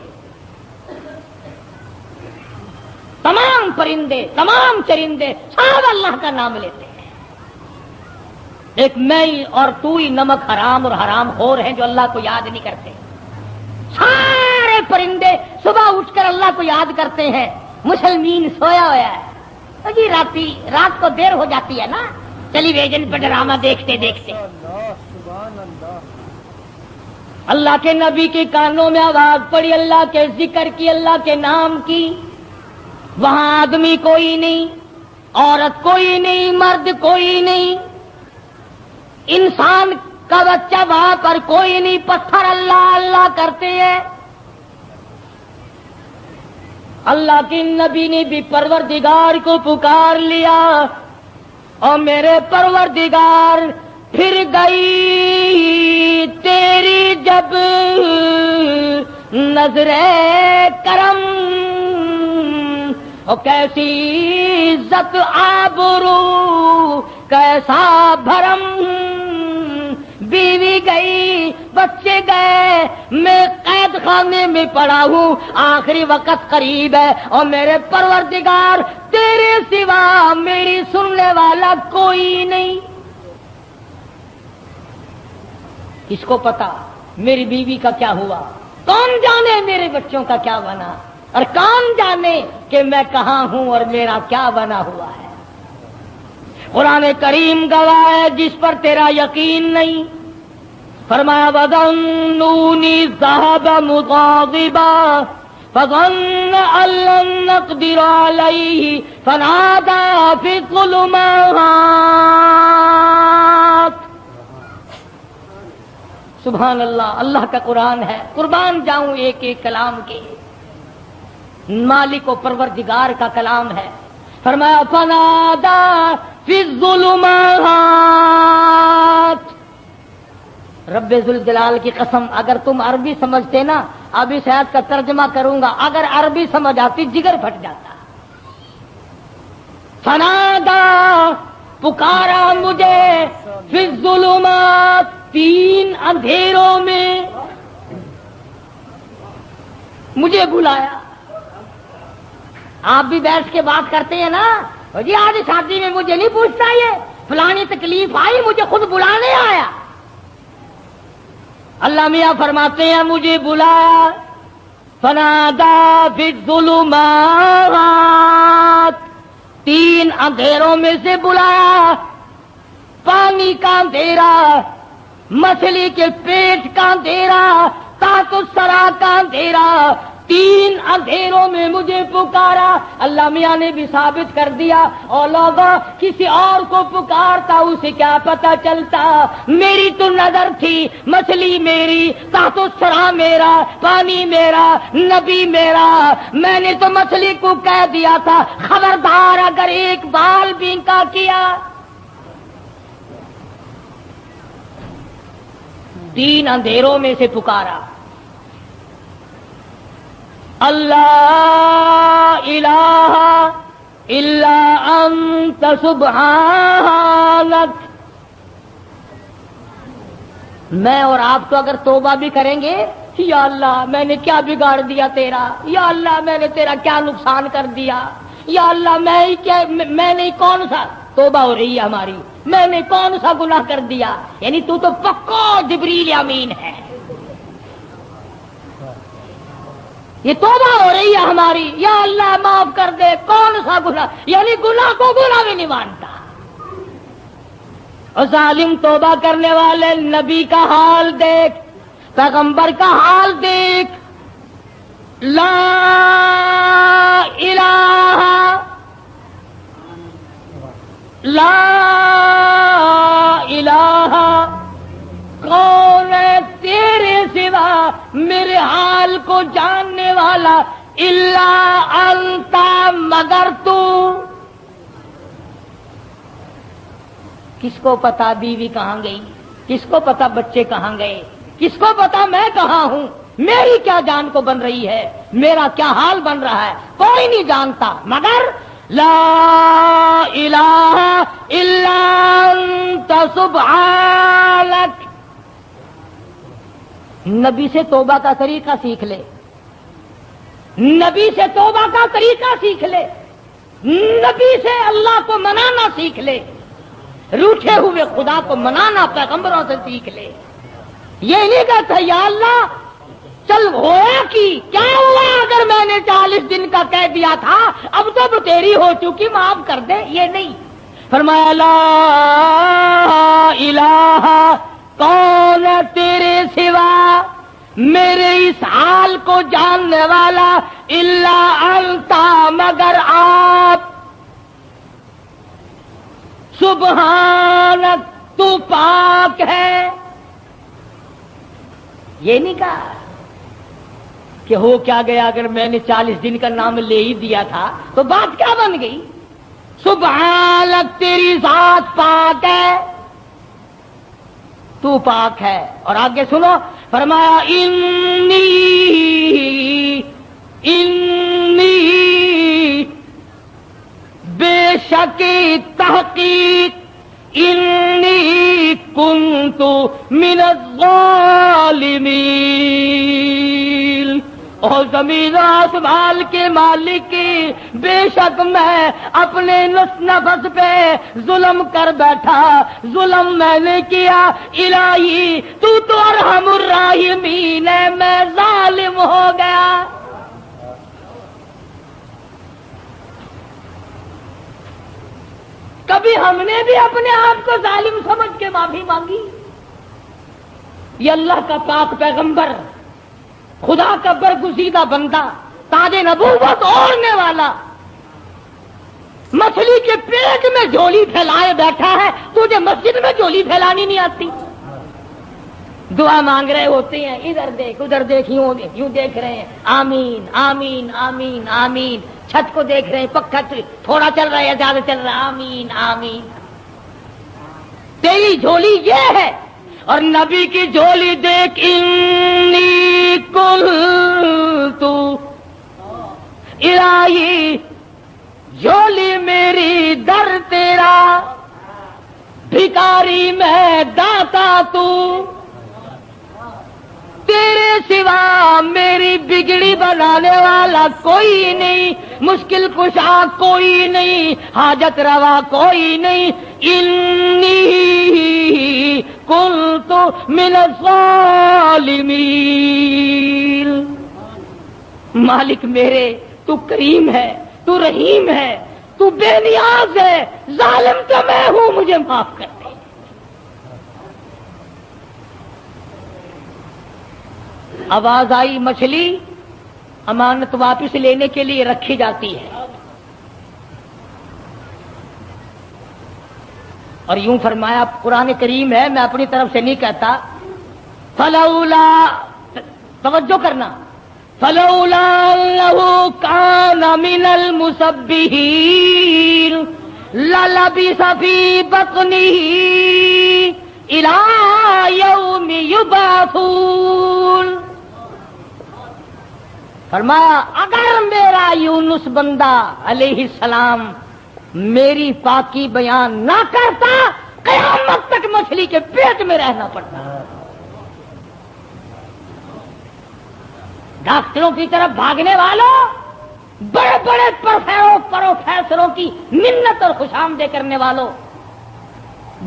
تمام پرندے، تمام چرندے سب اللہ کا نام لیتے ہیں. ایک میں اور تو ہی نمک حرام اور حرام خور ہیں جو اللہ کو یاد نہیں کرتے. سارے پرندے صبح اٹھ کر اللہ کو یاد کرتے ہیں. مسلمین سویا ہوا ہے جی، رات کو دیر ہو جاتی ہے نا ٹیلی ویژن پر ڈرامہ دیکھتے دیکھتے. اللہ کے نبی کے کانوں میں آواز پڑی، اللہ کے ذکر کی، اللہ کے نام کی. وہاں آدمی کوئی نہیں، عورت کوئی نہیں، مرد کوئی نہیں، انسان کا بچہ وہاں پر کوئی نہیں. پتھر اللہ اللہ کرتے ہیں. اللہ کے نبی نے بھی پروردگار کو پکار لیا، اور میرے پروردگار پھر گئی تیری جب نظر کرم، اور کیسی عزت آبرو کیسا بھرم. بیوی گئی، بچے گئے، میں قید خانے میں پڑا ہوں، آخری وقت قریب ہے، اور میرے پروردگار تیرے سوا میری سننے والا کوئی نہیں. کس کو پتا میری بیوی کا کیا ہوا؟ کون جانے میرے بچوں کا کیا بنا؟ اور کون جانے کہ میں کہاں ہوں اور میرا کیا بنا ہوا ہے؟ قرآن کریم گواہ ہے جس پر تیرا یقین نہیں. فرمایا وَظَنُّونِي ذَهَبَ مُغَاضِبًا فَظَنَّ أَن لَّن نَّقْدِرَ عَلَيْهِ فَنَادَىٰ فِي الظُّلُمَاتِ. سبحان اللہ، اللہ کا قرآن ہے. قربان جاؤں ایک ایک کلام کے، مالک و پروردگار کا کلام ہے. فرمایا فَنَادَىٰ فِي الظُّلُمَاتِ. رب ذوالجلال کی قسم، اگر تم عربی سمجھتے نا، ابھی شاید کا ترجمہ کروں گا، اگر عربی سمجھ آتی جگر پھٹ جاتا. فنادا، پکارا مجھے، فی الظلمات، تین اندھیروں میں مجھے بلایا. آپ بھی بیٹھ کے بات کرتے ہیں نا جی، آج شادی میں مجھے نہیں پوچھتا، یہ فلانی تکلیف آئی مجھے خود بلانے آیا. اللہ میاں فرماتے ہیں مجھے بلایا. فنادا فی الظلمات، تین اندھیروں میں سے بلایا. پانی کا اندھیرا، مچھلی کے پیٹ کا اندھیرا، تحت الثری کا اندھیرا، تین اندھیروں میں مجھے پکارا. اللہ میاں نے بھی ثابت کر دیا، اور لوگوں کسی اور کو پکارتا اسے کیا پتا چلتا. میری تو نظر تھی، مچھلی میری، تحت الثری میرا، پانی میرا، نبی میرا. میں نے تو مچھلی کو کہہ دیا تھا خبردار اگر ایک بال بینکا کیا. تین اندھیروں میں سے پکارا. اللہ الہ इल्ला अंत सुब्हानक। मैं और आप तो अगर तौबा भी करेंगे, या अल्लाह मैंने क्या बिगाड़ दिया तेरा, या अल्लाह मैंने तेरा क्या नुकसान कर दिया, या अल्लाह मैंने कौन सा, तौबा हो रही है हमारी, मैंने कौन सा गुनाह कर दिया, यानी तू तो पक्का जिब्रील अमीन है। ये तौबा हो रही है हमारी, या अल्लाह माफ कर दे, कौन सा गुनाह, यानी गुनाह को गुनाह भी नहीं मानता। और जालिम तौबा करने वाले नबी का हाल देख, पैगंबर का हाल देख, ला इलाहा कौन है तेरे सिवा मेरे हाल को जानने वाला, इल्ला अंता मगर तू। किसको पता बीवी कहाँ गई, किसको पता बच्चे कहाँ गए, किसको पता मैं कहाँ हूं, मेरी क्या जान को बन रही है, मेरा क्या हाल बन रहा है, कोई नहीं जानता मगर ला इलाहा इल्ला अंत सुब्हानक। नबी से तौबा का तरीका सीख ले, नबी से तौबा का तरीका सीख ले, नबी से अल्लाह को मनाना सीख ले, रूठे हुए खुदा को मनाना पैगंबरों से सीख ले। ये नहीं कहता या अल्लाह चल होया कि क्या हुआ अगर मैंने 40 दिन का कह दिया था, अब तो तेरी हो चुकी, माफ कर दे, ये नहीं। फरमाया ला इलाहा कौन है तेरे सिवा मेरे इस हाल को जानने वाला, इल्ला अंता मगर आप, सुबहानक तू पाक है। ये नहीं कहा कि हो क्या गया अगर मैंने 40 दिन का नाम ले ही दिया था तो बात क्या बन गई। सुबहानक तेरी जात पाक है, तू पाक है। और आगे सुनो, फरमाया इन्नी बेशक तहकीक इन्नी कुन्तु मिनज़्ज़ालिमीन। और ज़मीन आसमान के मालिक की, बेशक मैं अपने नफ्स पे जुल्म कर बैठा, जुल्म मैंने किया। इलाही तू तो अरहमुर राहिमीन है, मैं जालिम हो गया। कभी हमने भी अपने आप को जालिम समझ के माफी मांगी। ये अल्लाह का पाक पैगंबर, खुदा का बरगुज़ीदा बंदा, ताजे नबूवत ओढ़ने वाला, मछली के पेट में झोली फैलाए बैठा है, तुझे मस्जिद में झोली फैलानी नहीं आती। दुआ मांग रहे होते हैं, इधर देख उधर देख, यूं देख रहे हैं, आमीन आमीन आमीन आमीन। छत को देख रहे हैं, पक्का थोड़ा चल रहा है या ज्यादा चल रहा है, आमीन आमीन। तेरी झोली ये है। और नबी की झोली देख, इन्नी कुन्तु इलाही, झोली मेरी दर तेरा, भिखारी मैं दाता तू, तेरे सिवा मेरी बिगड़ी बनाने वाला कोई नहीं, मुश्किल कुशा कोई नहीं, हाजत रवा कोई नहीं। इन्नी कुन्तु मिनज़्ज़ालिमीन। मालिक मेरे, तू करीम है, तू रहीम है, तू बेनियाज है, जालिम तो मैं हूं, मुझे माफ कर दे। आवाज आई, मछली अमानत वापस लेने के लिए रखी जाती है। और यूं फरमाया, कुरान करीम है, मैं अपनी तरफ से नहीं कहता। फलौला, तवज्जो करना, फलौला अन्नहु काना मिनल मुसब्बिहीन ललबिसा फी बत्निही इला यौमि युबअसून। فرمایا اگر میرا یونس بندہ علیہ السلام میری پاکی بیان نہ کرتا قیامت تک مچھلی کے پیٹ میں رہنا پڑتا. ڈاکٹروں کی طرف بھاگنے والوں، بڑے بڑے پروفیسروں کی منت اور خوشامدیں کرنے والوں،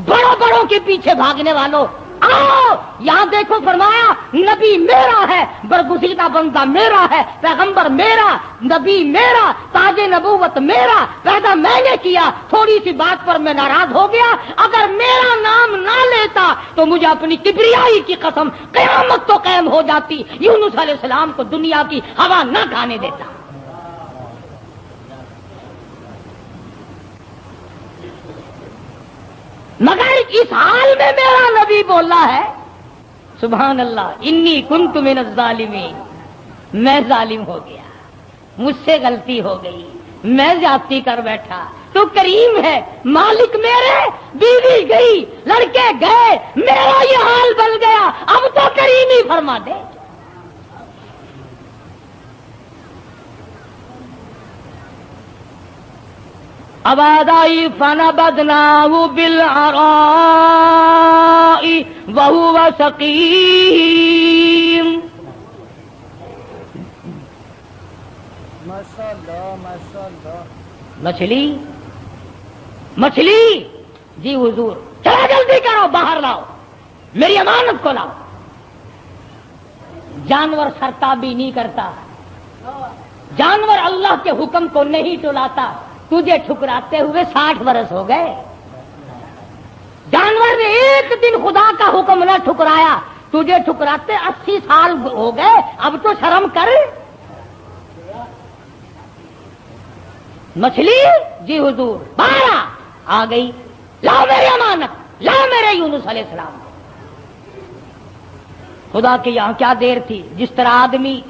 بڑوں بڑوں کے پیچھے بھاگنے والوں، آؤ یہاں دیکھو فرمایا نبی میرا ہے، برگزیدہ بندہ میرا ہے، پیغمبر میرا، نبی میرا، تاج نبوت میرا، پیدا میں نے کیا. تھوڑی سی بات پر میں ناراض ہو گیا، اگر میرا نام نہ لیتا تو مجھے اپنی کبریائی کی قسم قیامت تو قائم ہو جاتی، یونس علیہ السلام کو دنیا کی ہوا نہ کھانے دیتا. مگر اس حال میں میرا نبی بولا ہے سبحان اللہ انی کنت من الظالمین، میں ظالم ہو گیا، مجھ سے غلطی ہو گئی، میں زیادتی کر بیٹھا. تو کریم ہے، مالک میرے، بیوی گئی، لڑکے گئے، میرا یہ حال بن گیا، اب تو کریم ہی فرما دے. آواز آئی فنبذناہ بالعراء وہو سقیم. مچھلی جی حضور چلا جلدی کرو، باہر لاؤ، میری امانت کو لاؤ. جانور سرتابی نہیں کرتا، جانور اللہ کے حکم کو نہیں ٹلاتا. تجھے ٹھکراتے ہوئے 60 برس ہو گئے، جانور نے ایک دن خدا کا حکم نہ ٹھکرایا، تجھے ٹھکراتے 80 سال ہو گئے، اب تو شرم کر. مچھلی جی حضور باہر آ گئی، لاؤ میری امانت، لاؤ میرے یونس علیہ السلام. خدا کے یہاں کیا دیر تھی، جس طرح آدمی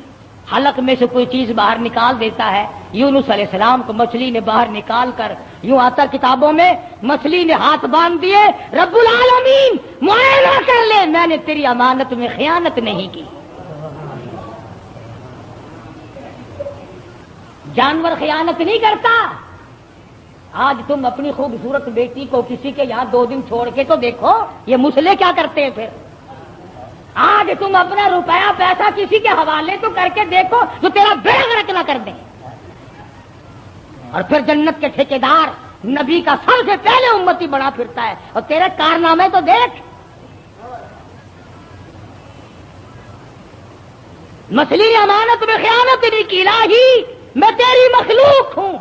حلق میں سے کوئی چیز باہر نکال دیتا ہے، یونس علیہ السلام کو مچھلی نے باہر نکال کر، یوں آتا کتابوں میں مچھلی نے ہاتھ باندھ دیے، رب العالمین معائنہ کر لے، میں نے تیری امانت میں خیانت نہیں کی. جانور خیانت نہیں کرتا. آج تم اپنی خوبصورت بیٹی کو کسی کے یہاں 2 دن چھوڑ کے تو دیکھو، یہ مسلے کیا کرتے ہیں. پھر آج تم اپنا روپیہ پیسہ کسی کے حوالے تو کر کے دیکھو جو تیرا بیڑا غرق نہ کر دیں. اور پھر جنت کے ٹھیکیدار نبی کا سب سے پہلے امتی بڑا پھرتا ہے، اور تیرے کارنامے تو دیکھ. مچھلی نے امانت میں خیانت نہیں کی. الہی میں تیری مخلوق ہوں،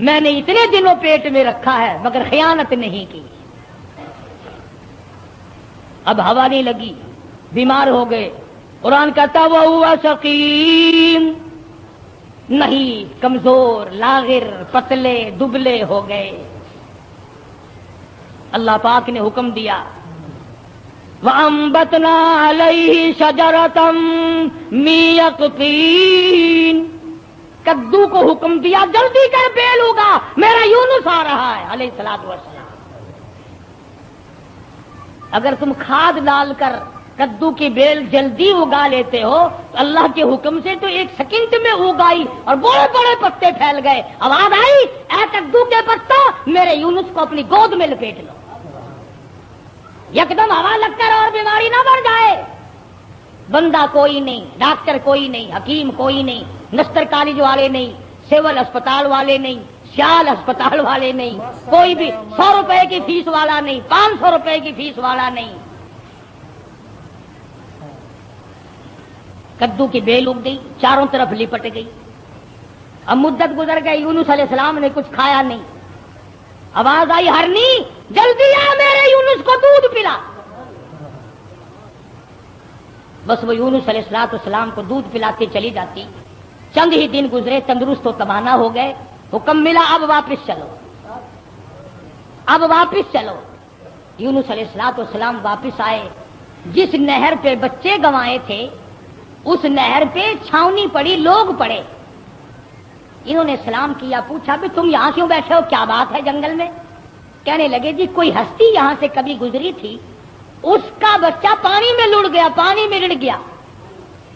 میں نے اتنے دنوں پیٹ میں رکھا ہے مگر خیانت نہیں کی. اب ہوا نہیں لگی، بیمار ہو گئے. قرآن کہتا وہو سقیم، نہیں کمزور، لاغر، پتلے دبلے ہو گئے. اللہ پاک نے حکم دیا وَأَنبَتْنَا عَلَيْهِ شَجَرَةً مِّن يَقْطِينٍ. کدو کو حکم دیا جلدی کر بیل ہوگا، میرا یونس آ رہا ہے علیہ الصلوۃ والسلام. اگر تم کھاد ڈال کر کدو کی بیل جلدی اگا لیتے ہو تو اللہ کے حکم سے تو 1 سیکنڈ میں اگائی اور بڑے بڑے پتے پھیل گئے. آواز آئی اے کدو کے پتا میرے یونس کو اپنی گود میں لپیٹ لو. یکدم ہوا لگ کر اور بیماری نہ بڑھ جائے. بندہ کوئی نہیں، ڈاکٹر کوئی نہیں، حکیم کوئی نہیں، نستر کالج والے نہیں، سول اسپتال والے نہیں، سیال اسپتال والے نہیں، کوئی بھی 100 روپے کی فیس والا نہیں، 500 روپے کی فیس والا نہیں. کدو کی بیل اگ گئی، چاروں طرف لپٹ گئی. اب مدت گزر گئی، یونس علیہ السلام نے کچھ کھایا نہیں. آواز آئی ہرنی جلدی آ میرے یونس کو دودھ پلا. بس وہ یونس علیہ السلام کو دودھ پلاتے چلی جاتی. چند ہی دن گزرے، تندرست و توانا ہو گئے. حکم ملا اب واپس چلو، اب واپس چلو. یونس علیہ السلام واپس آئے. جس نہر پہ بچے گنوائے تھے اس نہر پہ چھاونی پڑی، لوگ پڑے. انہوں نے سلام کیا، پوچھا بھی تم یہاں کیوں بیٹھے ہو، کیا بات ہے جنگل میں؟ کہنے لگے جی کوئی ہستی یہاں سے کبھی گزری تھی، اس کا بچہ پانی میں لڑ گیا، پانی میں رڑ گیا.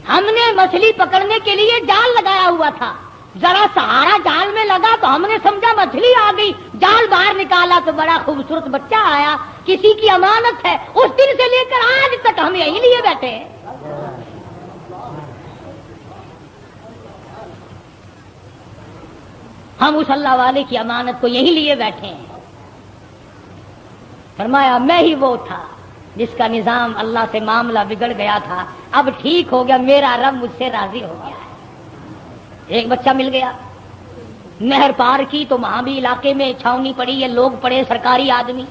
हमने मछली पकड़ने के लिए जाल लगाया हुआ था, जरा सहारा जाल में लगा तो हमने समझा मछली आ गई, जाल बाहर निकाला तो बड़ा खूबसूरत बच्चा आया, किसी की अमानत है। उस दिन से लेकर आज तक हम यही लिए बैठे हैं। हम उस अल्लाह वाले की अमानत को यही लिए बैठे हैं। फरमाया मैं ही वो था जिसका निजाम अल्लाह से मामला बिगड़ गया था, अब ठीक हो गया, मेरा रब मुझसे राजी हो गया है। एक बच्चा मिल गया, नहर पार की तो वहां भी इलाके में छावनी पड़ी है, लोग पड़े सरकारी आदमी।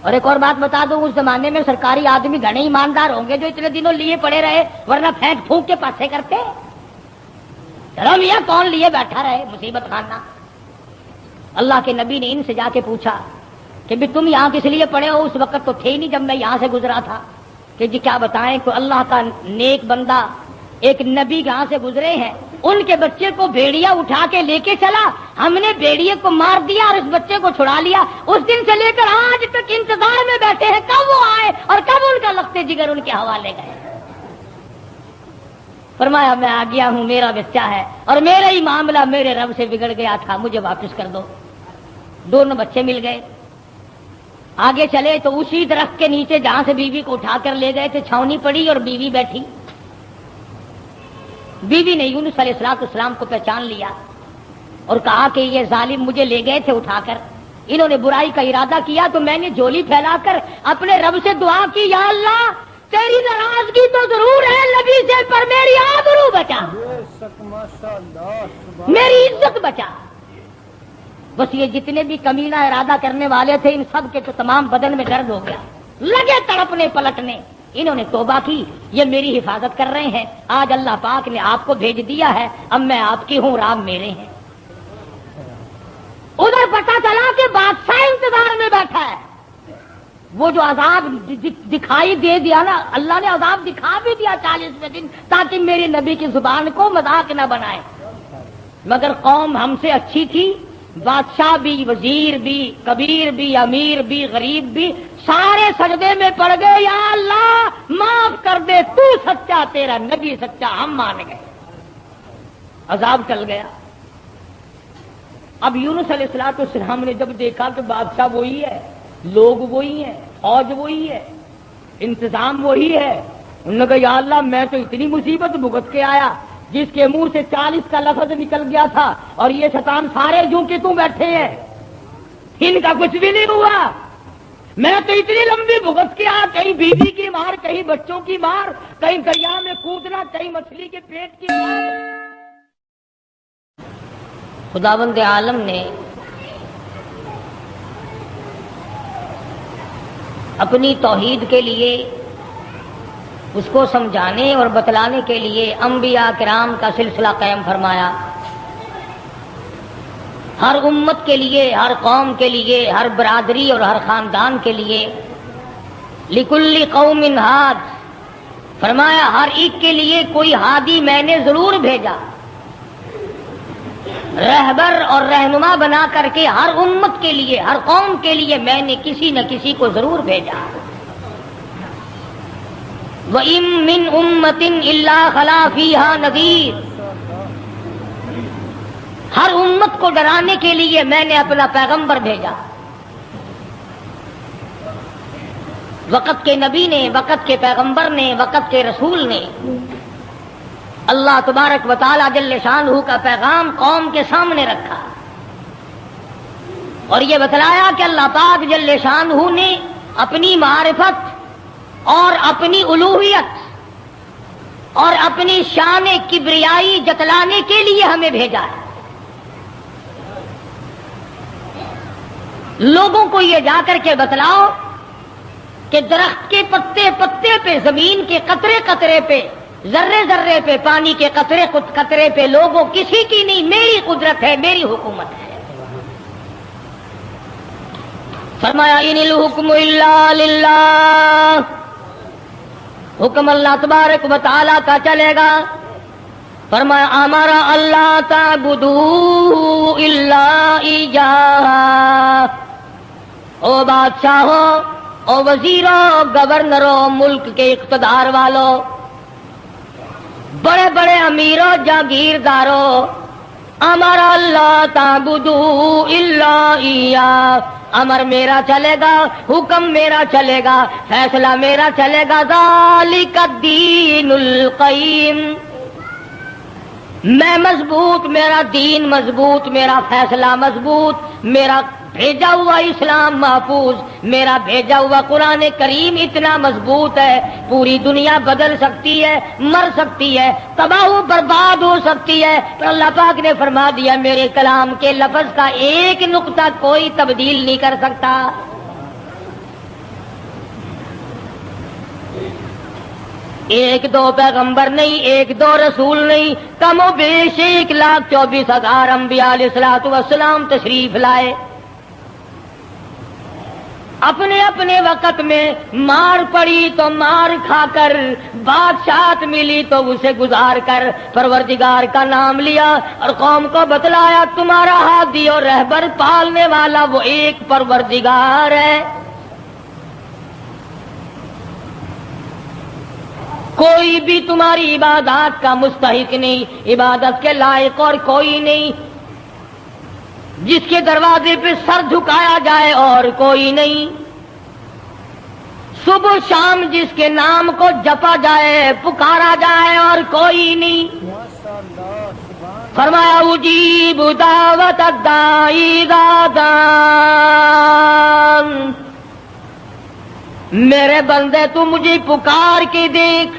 और एक और बात बता दूं, उस जमाने में सरकारी आदमी घने ईमानदार होंगे जो इतने दिनों लिए पड़े रहे, वरना फेंक फूंक के पासे करते। चलो मियां कौन लिए बैठा रहे, मुसीबत खाना। अल्लाह के नबी ने इनसे जाके पूछा कि भी तुम यहां किस लिए पड़े हो? उस वक्त तो थे नहीं जब मैं यहां से गुजरा था। कि जी क्या बताएं कि अल्लाह का नेक बंदा एक नबी यहां से गुजरे हैं, उनके बच्चे को भेड़िया उठा के लेके चला, हमने भेड़िए को मार दिया और उस बच्चे को छुड़ा लिया। उस दिन से लेकर आज तक इंतजार में बैठे हैं कब वो आए और कब उनका लफ्ते जिगर उनके हवाले गए। फरमाया मैं आ गया हूं, मेरा बच्चा है और मेरा ही मामला मेरे रब से बिगड़ गया था, मुझे वापस कर दो। दोनों बच्चे मिल गए। आगे चले तो उसी दरख्त के नीचे जहां से बीवी को उठाकर ले गए थे छावनी पड़ी और बीवी बैठी। बीवी ने यूनुस अलैहिस्सलाम को पहचान लिया और कहा कि ये जालिम मुझे ले गए थे उठाकर, इन्होंने बुराई का इरादा किया तो मैंने झोली फैलाकर अपने रब से दुआ की, या अल्लाह तेरी नाराजगी तो जरूर है नबी से, पर मेरी आबरू बचा, मेरी इज्जत बचा। बस ये जितने भी कमीना इरादा करने वाले थे इन सब के तो तमाम बदन में दर्द हो गया, लगे तड़पने पलटने। इन्होंने तौबा की, ये मेरी हिफाजत कर रहे हैं, आज अल्लाह पाक ने आपको भेज दिया है, अब मैं आपकी हूं, राम मेरे हैं। उधर पता चला कि बादशाह इंतजार में बैठा है। वो जो अजाब दिखाई दे दिया ना, अल्लाह ने अजाब दिखा भी दिया 40वें दिन, ताकि मेरे नबी की जुबान को मजाक न बनाए। मगर कौम हमसे अच्छी थी, बादशाह भी, वजीर भी, कबीर भी, अमीर भी, गरीब भी, सारे सजदे में पड़ गए, या अल्लाह माफ कर दे, तू सच्चा, तेरा नबी सच्चा, हम मान गए। अजाब टल गया। अब यूनुस अलैहिस्सलाम ने जब देखा कि बादशाह वही है, लोग वही हैं, फौज वही है, इंतजाम वही है, उन्होंने कहा या अल्लाह मैं तो इतनी मुसीबत भुगत के आया, जिसके मुंह से 40 का लफ्ज निकल गया था और ये शैतान सारे जू के तू बैठे हैं, इनका कुछ भी नहीं हुआ। मैं तो इतनी लंबी भुगत के आया, कहीं बीवी की मार, कहीं बच्चों की मार, कहीं दरिया में कूदना, कहीं मछली के पेट की मार। खुदावंद आलम ने अपनी तौहीद के लिए, उसको समझाने और बतलाने के लिए अंबिया किराम का सिलसिला कायम फरमाया। हर उम्मत के लिए, हर कौम के लिए, हर बरादरी और हर खानदान के लिए, लिकुल्ली कौमिन हाद, फरमाया हर एक के लिए कोई हादी मैंने जरूर भेजा, रहबर और रहनुमा बना करके हर उम्मत के लिए, हर कौम के लिए मैंने किसी न किसी को जरूर भेजा। वइम मिन उम्मतिन इल्ला खला फीहा नज़ीर, हर उम्मत को डराने के लिए मैंने अपना पैगंबर भेजा। वक़्त के नबी ने, वक़्त के पैगंबर ने, वक़्त के रसूल ने अल्लाह तबारक व तआला जल्ले शानहू का पैगाम कौम के सामने रखा और ये बतलाया कि अल्लाह पाक जल्ले शानहू ने अपनी मारिफत और अपनी उलूहियत और अपनी शान किब्रियाई जतलाने के लिए हमें भेजा है। लोगों को ये जाकर के बतलाओ कि दरख्त के पत्ते पत्ते पे, जमीन के कतरे कतरे पे, जर्रे जर्रे पे, पानी के कतरे कतरे पे, लोगों किसी की नहीं, मेरी कुदरत है, मेरी हुकूमत है। फरमाया इनिल हुक्मु इल्ला लिल्लाह, हुक्म अल्लाह तबारक व तआला का चलेगा। फरमाया अमरा अल्लाह ताबुदू इल्ला इय्याह, ओ बादशाहों, ओ वजीरों, गवर्नरों, मुल्क के इख्तिदार वालों, बड़े बड़े अमीरों जागीरदारों, अमर अल्लाह ताबुदू इल्ला इया, अमर मेरा चलेगा, हुक्म मेरा चलेगा, फैसला मेरा चलेगा, ज़ालिका दीनुल क़य्यिम, मैं मजबूत, मेरा दीन मजबूत, मेरा फैसला मजबूत, मेरा भेजा हुआ इस्लाम महफूज, मेरा भेजा हुआ कुरान करीम इतना मजबूत है, पूरी दुनिया बदल सकती है, मर सकती है, तबाह बर्बाद हो सकती है, पर अल्लाह पाक ने फरमा दिया मेरे कलाम के लफ्ज का एक नुक्ता कोई तब्दील नहीं कर सकता। एक दो पैगंबर नहीं, एक दो रसूल नहीं, कमो बेश 1,24,000 अंबिया अलैहिस्सलातु वस्सलाम तशरीफ लाए। अपने अपने वक़्त में मार पड़ी तो मार खाकर, बादशाहत मिली तो उसे गुजार कर परवरदिगार का नाम लिया और कौम को बतलाया तुम्हारा हादी और रहबर पालने वाला वो एक परवरदिगार है। कोई भी तुम्हारी इबादत का मुस्तहिक नहीं, इबादत के लायक और कोई नहीं, जिसके दरवाजे पे सर झुकाया जाए और कोई नहीं, सुबह शाम जिसके नाम को जपा जाए, पुकारा जाए और कोई नहीं। फरमाया उजीब दावत दाई इज़ा दान, मेरे बंदे तू मुझे पुकार के देख,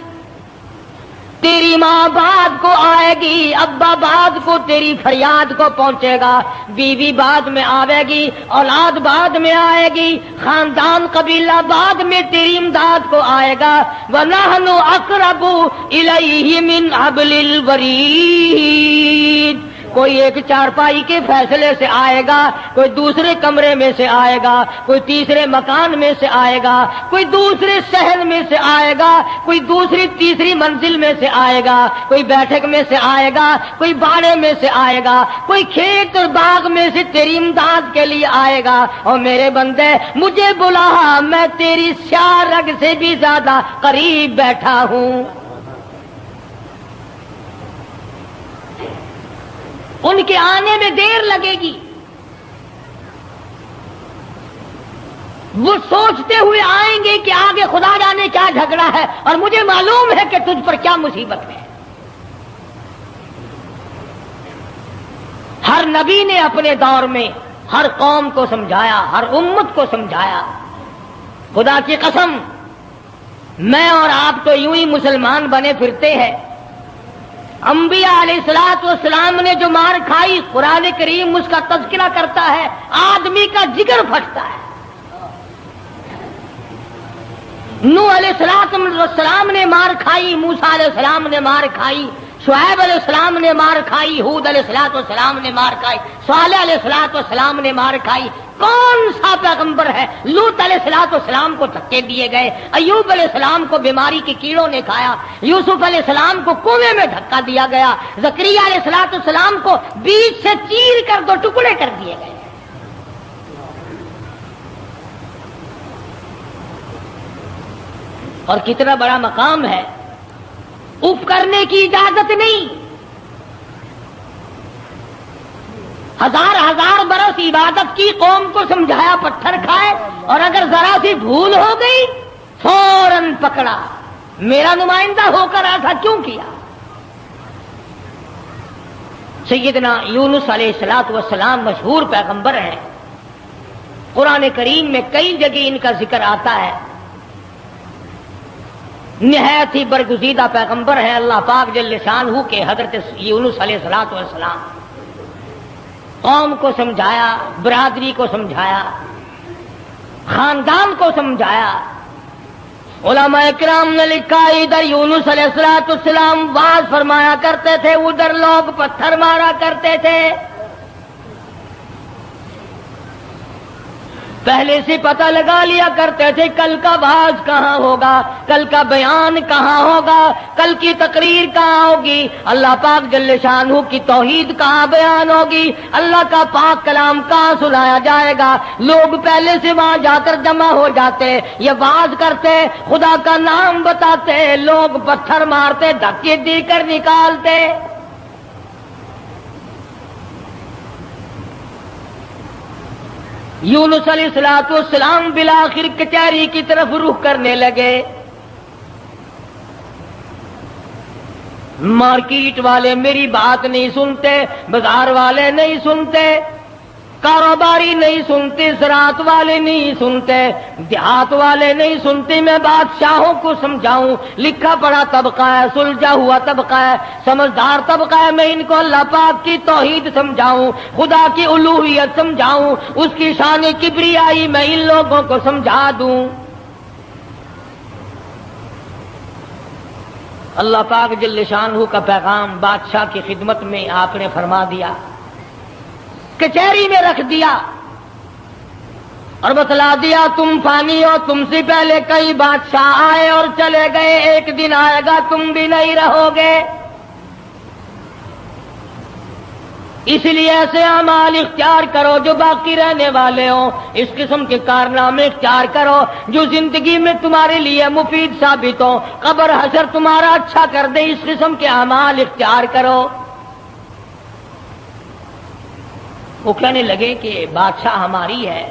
तेरी माँ बाद को आएगी, अब्बा बाद को तेरी फरियाद को पहुंचेगा, बीवी बाद में आवेगी, औलाद बाद में आएगी, खानदान कबीला बाद में तेरी इमदाद को आएगा। वनहनु अक़रबु इलैहि मिन हब्लिल वरीद, कोई एक चारपाई के फैसले से आएगा, कोई दूसरे कमरे में से आएगा, कोई तीसरे मकान में से आएगा, कोई दूसरे शहर में से आएगा, कोई दूसरी तीसरी मंजिल में से आएगा, कोई बैठक में से आएगा, कोई बाड़े में से आएगा, कोई खेत और बाग में से तेरी इमदाद के लिए आएगा। और मेरे बंदे मुझे बुला, मैं तेरी स्याह रग से भी ज्यादा करीब बैठा हूं। उनके आने में देर लगेगी, वो सोचते हुए आएंगे कि आगे खुदा जाने क्या झगड़ा है और मुझे मालूम है कि तुझ पर क्या मुसीबत है। हर नबी ने अपने दौर में हर कौम को समझाया, हर उम्मत को समझाया। खुदा की कसम, मैं और आप तो यूं ही मुसलमान बने फिरते हैं। अंबिया अलैहिस्सलातु वस्सलाम ने जो मार खाई, कुरान करीम उसका तज़किरा करता है, आदमी का जिगर फटता है। नूह अलैहिस्सलातु वस्सलाम ने मार खाई, मूसा अलैहिस्सलाम ने मार खाई, शुएब अलैहिस्सलाम ने मार खाई, हूद अलैहिस्सलातु वस्सलाम ने मार खाई, सालेह अलैहिस्सलातु वस्सलाम ने मार खाई। कौन सा पैगंबर है? लूत अलैहिस्सलातु वस्सलाम को धक्के दिए गए, अय्यूब अलैहिस्सलाम को बीमारी के कीड़ों ने खाया, यूसुफ अलैहिस्सलाम को कुएं में धक्का दिया गया, ज़करिया अलैहिस्सलातु वस्सलाम को बीच से चीर कर 2 टुकड़े कर दिए गए। और कितना बड़ा मकाम है, उफ करने की इजाजत नहीं। हजार हजार बरस इबादत की, कौम को समझाया, पत्थर खाए, और अगर जरा सी भूल हो गई फौरन पकड़ा। मेरा नुमाइंदा होकर ऐसा क्यों किया? सैयदना यूनुस अलैहिस्सलातु वस्सलाम मशहूर पैगंबर हैं। कुरान करीम में कई जगह इनका जिक्र आता है। निहायत ही बरगुज़ीदा पैगंबर है अल्लाह पाक जल्ले शानहू के हजरत यूनुस अलैहिस्सलातु वस्सलाम। कौम को समझाया, बरादरी को समझाया, खानदान को समझाया। उलमा किराम ने लिखा, इधर यूनुस अलैहिस्सलातु वस्सलाम वाज फरमाया करते थे, उधर लोग पत्थर मारा करते थे। پہلے سے پتہ لگا لیا کرتے تھے کل کا باز کہاں ہوگا، کل کا بیان کہاں ہوگا، کل کی تقریر کہاں ہوگی، اللہ پاک جل شانہ کی توحید کہاں بیان ہوگی، اللہ کا پاک کلام کہاں سنایا جائے گا۔ لوگ پہلے سے وہاں جا کر جمع ہو جاتے، یہ واز کرتے، خدا کا نام بتاتے، لوگ پتھر مارتے، دھکے دے کر نکالتے۔ یونس علیہ السلام بالآخر کچہری کی طرف رخ کرنے لگے۔ مارکیٹ والے میری بات نہیں سنتے، بازار والے نہیں سنتے، کاروباری نہیں سنتے، زراعت والے نہیں سنتے، دیہات والے نہیں سنتے، میں بادشاہوں کو سمجھاؤں، لکھا پڑھا طبقہ ہے، سلجھا ہوا طبقہ ہے، سمجھدار طبقہ ہے، میں ان کو اللہ پاک کی توحید سمجھاؤں، خدا کی الوہیت سمجھاؤں، اس کی شان کبریائی میں ان لوگوں کو سمجھا دوں۔ اللہ پاک جل شانہ کا پیغام بادشاہ کی خدمت میں آپ نے فرما دیا، کچہری میں رکھ دیا اور بتلا دیا تم فانی ہو، تم سے پہلے کئی بادشاہ آئے اور چلے گئے، ایک دن آئے گا تم بھی نہیں رہو گے، اس لیے ایسے اعمال اختیار کرو جو باقی رہنے والے ہوں، اس قسم کے کارنامے اختیار کرو جو زندگی میں تمہارے لیے مفید ثابت ہو، قبر حشر تمہارا اچھا کر دے، اس قسم کے اعمال اختیار کرو۔ وہ کہنے لگے کہ بادشاہ ہماری ہے،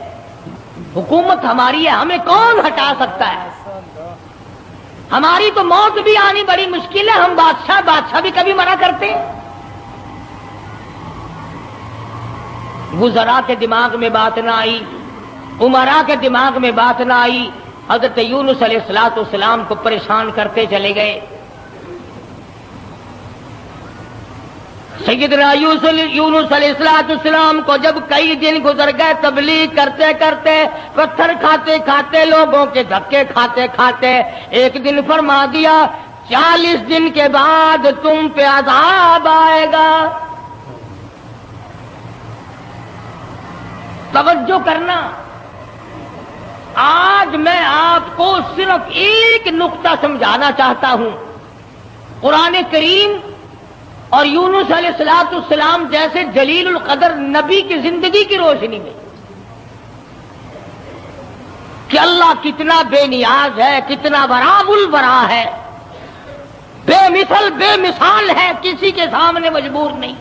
حکومت ہماری ہے، ہمیں کون ہٹا سکتا ہے، ہماری تو موت بھی آنی بڑی مشکل ہے، ہم بادشاہ بھی کبھی منع کرتے ہیں۔ وزراء کے دماغ میں بات نہ آئی، امراء کے دماغ میں بات نہ آئی، حضرت یونس علیہ السلام کو پریشان کرتے چلے گئے۔ سیدنا یونس علیہ السلام کو جب کئی دن گزر گئے تبلیغ کرتے کرتے، پتھر کھاتے کھاتے، لوگوں کے دھکے کھاتے کھاتے، ایک دن فرما دیا 40 دن کے بعد تم پہ عذاب آئے گا۔ توجہ کرنا، آج میں آپ کو صرف ایک نقطہ سمجھانا چاہتا ہوں، قرآن کریم اور یونس علیہ السلام جیسے جلیل القدر نبی کی زندگی کی روشنی میں کہ اللہ کتنا بے نیاز ہے، کتنا براب البرا ہے، بے مثل بے مثال ہے، کسی کے سامنے مجبور نہیں۔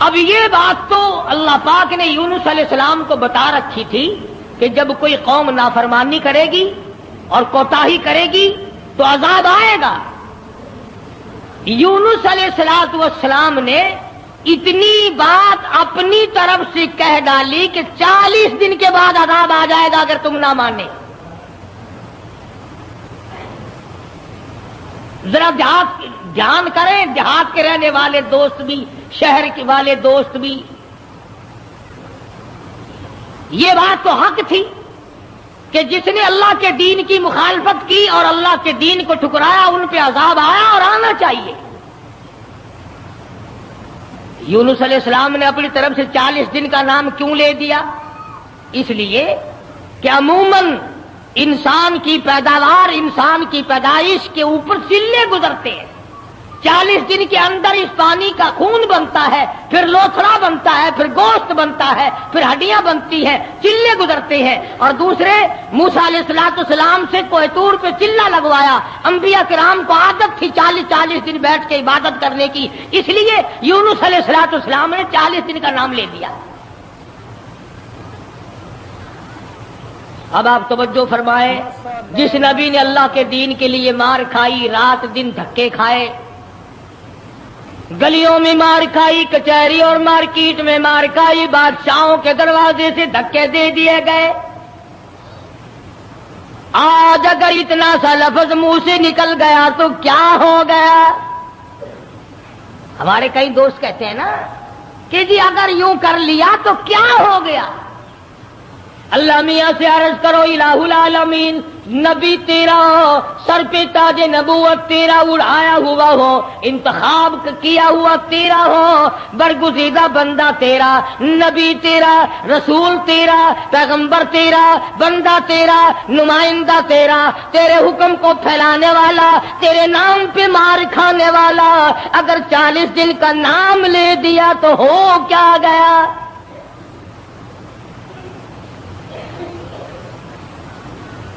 اب یہ بات تو اللہ پاک نے یونس علیہ السلام کو بتا رکھی تھی کہ جب کوئی قوم نافرمانی کرے گی اور کوتاہی کرے گی تو عذاب آئے گا۔ یونس علیہ السلام نے اتنی بات اپنی طرف سے کہہ ڈالی کہ 40 دن کے بعد عذاب آ جائے گا اگر تم نہ مانے۔ ذرا دھیان کریں، دیہات کے رہنے والے دوست بھی، شہر کے والے دوست بھی، یہ بات تو حق تھی کہ جس نے اللہ کے دین کی مخالفت کی اور اللہ کے دین کو ٹھکرایا ان پہ عذاب آیا اور آنا چاہیے۔ یونس علیہ السلام نے اپنی طرف سے 40 دن کا نام کیوں لے دیا؟ اس لیے کہ عموماً انسان کی پیداوار، انسان کی پیدائش کے اوپر چلے گزرتے ہیں۔ 40 دن کے اندر اس پانی کا خون بنتا ہے، پھر لوتھڑا بنتا ہے، پھر گوشت بنتا ہے، پھر ہڈیاں بنتی ہیں، چلے گزرتے ہیں۔ اور دوسرے موسیٰ علیہ السلام سے کوہ طور پہ چلہ لگوایا، انبیاء کرام کو عادت تھی 40 دن بیٹھ کے عبادت کرنے کی، اس لیے یونس علیہ السلام نے 40 دن کا نام لے دیا۔ اب آپ توجہ فرمائیں، جس نبی نے اللہ کے دین کے لیے مار کھائی، رات دن دھکے کھائے، گلیوں میں مار کھائی، کچہری اور مارکیٹ میں مار کھائی، بادشاہوں کے دروازے سے دھکے دے دیے گئے، آج اگر اتنا سا لفظ منہ سے نکل گیا تو کیا ہو گیا؟ ہمارے کئی دوست کہتے ہیں نا کہ جی اگر یوں کر لیا تو کیا ہو گیا؟ اللہ میاں سے عرض کرو الہ العالمین، نبی تیرا ہو، سر پہ تاج نبوت تیرا اڑایا ہوا ہو، انتخاب کیا ہوا تیرا ہو، برگزیدہ بندہ تیرا، نبی تیرا، رسول تیرا، پیغمبر تیرا، بندہ تیرا، نمائندہ تیرا، تیرے حکم کو پھیلانے والا، تیرے نام پہ مار کھانے والا، اگر 40 دن کا نام لے دیا تو ہو کیا گیا؟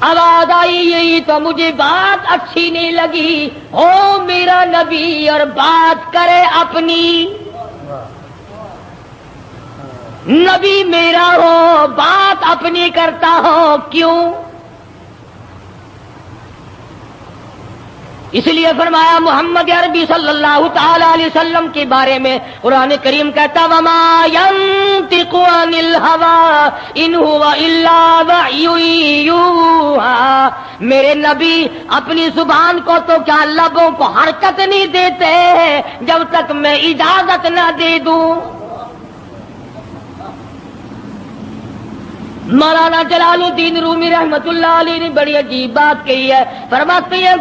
آواز آئی یہی تو مجھے بات اچھی نہیں لگی، ہو میرا نبی اور بات کرے اپنی، نبی میرا ہو بات اپنی کرتا ہو کیوں؟ اس لیے فرمایا محمد عربی صلی اللہ تعالی علیہ وسلم کے بارے میں قرآن کریم کہتا وما ينطق عن الهوى ان هو الا وحی یوحی، میرے نبی اپنی زبان کو تو کیا لبوں کو حرکت نہیں دیتے جب تک میں اجازت نہ دے دوں۔ مولانا جلال الدین رومی رحمت اللہ علیہ نے بڑی عجیب بات کہی ہے، فرماتے ہیں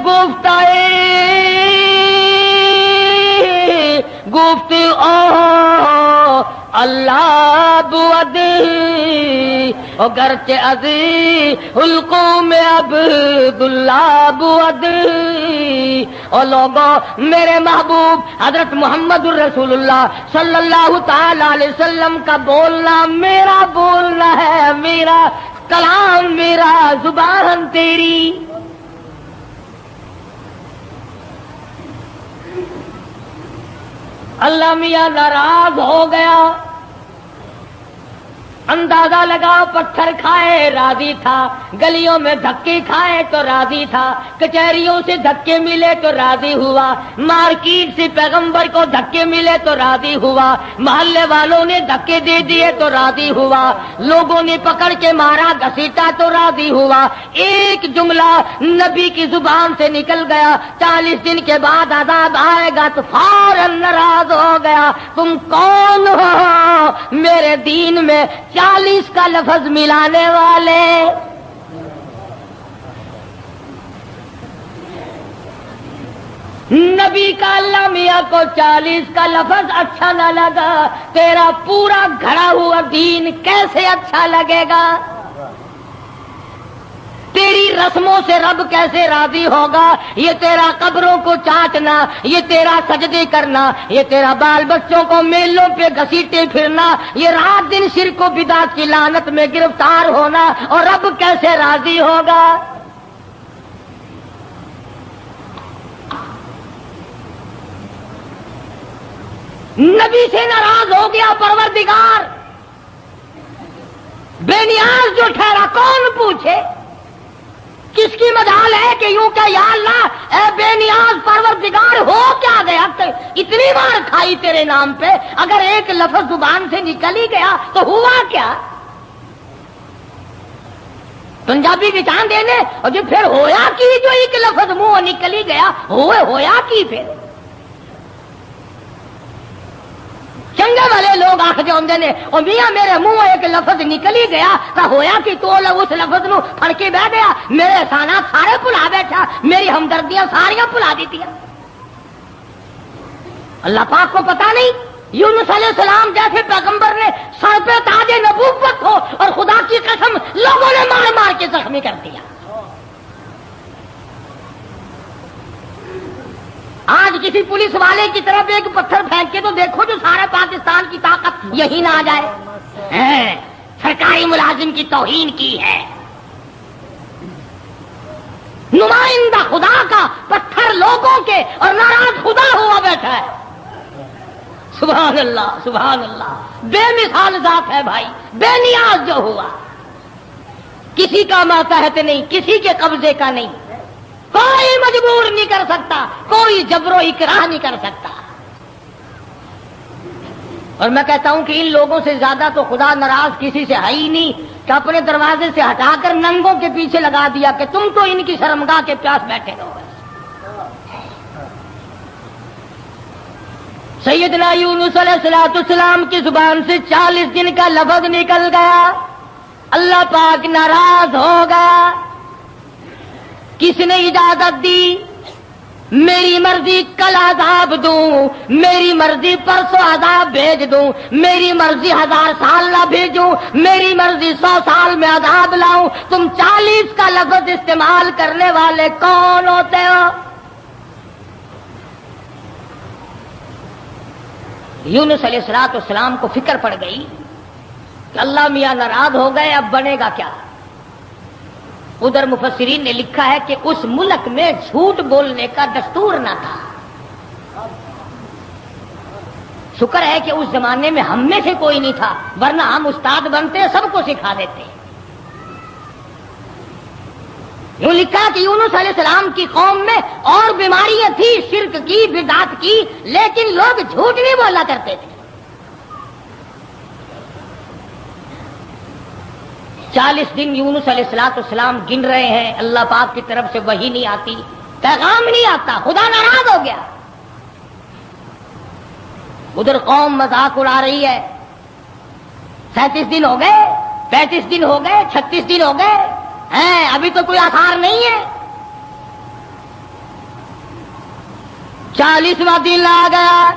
گفتے اللہ بود او گرچہ عزیز حلقوں میں عبداللہ بود، اور لوگوں میرے محبوب حضرت محمد الرسول اللہ صلی اللہ تعالی علیہ وسلم کا بولنا میرا بولنا ہے، میرا کلام میرا زبان تیری۔ اللہ میاں ناراض ہو گیا، اندازہ لگا پتھر کھائے راضی تھا، گلیوں میں دھکے کھائے تو راضی تھا، کچہریوں سے دھکے ملے تو راضی ہوا، مارکیٹ سے پیغمبر کو دھکے ملے تو راضی ہوا، محلے والوں نے دھکے دے دیے تو راضی ہوا، لوگوں نے پکڑ کے مارا گھسیٹا تو راضی ہوا، ایک جملہ نبی کی زبان سے نکل گیا 40 دن کے بعد عذاب آئے گا تو فوراً ناراض ہو گیا، تم کون ہو میرے دین میں 40 کا لفظ ملانے والے؟ نبی کا اللہ میاں کو 40 کا لفظ اچھا نہ لگا، تیرا پورا گھڑا ہوا دین کیسے اچھا لگے گا؟ تیری رسموں سے رب کیسے راضی ہوگا؟ یہ تیرا قبروں کو چاٹنا، یہ تیرا سجدے کرنا، یہ تیرا بال بچوں کو میلوں پہ گھسیٹے پھرنا، یہ رات دن شرک و بدعت کی لعنت میں گرفتار ہونا، اور رب کیسے راضی ہوگا؟ نبی سے ناراض ہو گیا پروردگار، بے نیاز جو ٹھہرا کون پوچھے؟ کس کی مجال ہے کہ یوں کہ یا اللہ اے بے نیاز پروردگار ہو کیا گیا؟ اتنی بار کھائی تیرے نام پہ، اگر ایک لفظ زبان سے نکل ہی گیا تو ہوا کیا؟ پنجابی کی چاند دینے اور جو پھر ہویا کی، جو ایک لفظ منہ نکل ہی گیا ہویا کی پھر؟ چنگے والے لوگ آخر ہوندے نے اور میاں میرے منہ ایک لفظ نکل ہی گیا تو ہویا کہ تو اس لفظ نو پھڑ کے بہ گیا، میرے احسانات سارے بھلا بیٹھا، میری ہمدردیاں ساریاں بھلا دیتی ہیں۔ اللہ پاک کو پتا نہیں یونس علیہ السلام جیسے پیغمبر نے سر پہ تاج نبوت ہو اور خدا کی قسم لوگوں نے مار مار کے زخمی کر دیا۔ آج کسی پولیس والے کی طرف ایک پتھر پھینک کے تو دیکھو جو سارے پاکستان کی طاقت یہی نہ آ جائے۔ سرکاری ملازم کی توہین کی ہے، نمائندہ خدا کا پتھر لوگوں کے اور ناراض خدا ہوا بیٹھا ہے۔ سبحان اللہ سبحان اللہ، بے مثال ذات ہے بھائی، بے نیاز جو ہوا، کسی کا ماتحت نہیں، کسی کے قبضے کا نہیں، کوئی مجبور نہیں کر سکتا، کوئی جبر و اکراہ نہیں کر سکتا۔ اور میں کہتا ہوں کہ ان لوگوں سے زیادہ تو خدا ناراض کسی سے ہے ہی نہیں کہ اپنے دروازے سے ہٹا کر ننگوں کے پیچھے لگا دیا کہ تم تو ان کی شرمگاہ کے پیاس بیٹھے رہو۔ سیدنا یونس علیہ السلام کی زبان سے 40 دن کا لفظ نکل گیا، اللہ پاک ناراض ہو گیا۔ किसने इजाजत दी? मेरी मर्जी कल आजाब दूं, मेरी मर्जी परसों आजाब भेज दूं, मेरी मर्जी 1000 साल ना भेजूं, मेरी मर्जी 100 साल में आजाब लाऊं। तुम 40 का लफ्ज इस्तेमाल करने वाले कौन होते हो? यूनुस अलैहिस्सलाम को फिक्र पड़ गई कि अल्लाह मियां नाराज हो गए, अब बनेगा क्या? उधर मुफस्सिरीन ने लिखा है कि उस मुल्क में झूठ बोलने का दस्तूर ना था। शुक्र है कि उस जमाने में हम में से कोई नहीं था, वरना हम उस्ताद बनते सबको सिखा देते। यूं लिखा कि यूनुस अलैहिस्सलाम की कौम में और बीमारियां थी, शिर्क की, बिदअत की, लेकिन लोग झूठ नहीं बोला करते थे। 40 दिन यूनुस अलैहिस्सलाम गिन रहे हैं, अल्लाह पाक की तरफ से वही नहीं आती, पैगाम नहीं आता, खुदा नाराज हो गया। उधर कौम मजाक उड़ा रही है। 37 दिन हो गए, 35 दिन हो गए, 36 दिन हो गए हैं, अभी तो कोई आसार नहीं है। 40वां दिन आ गया,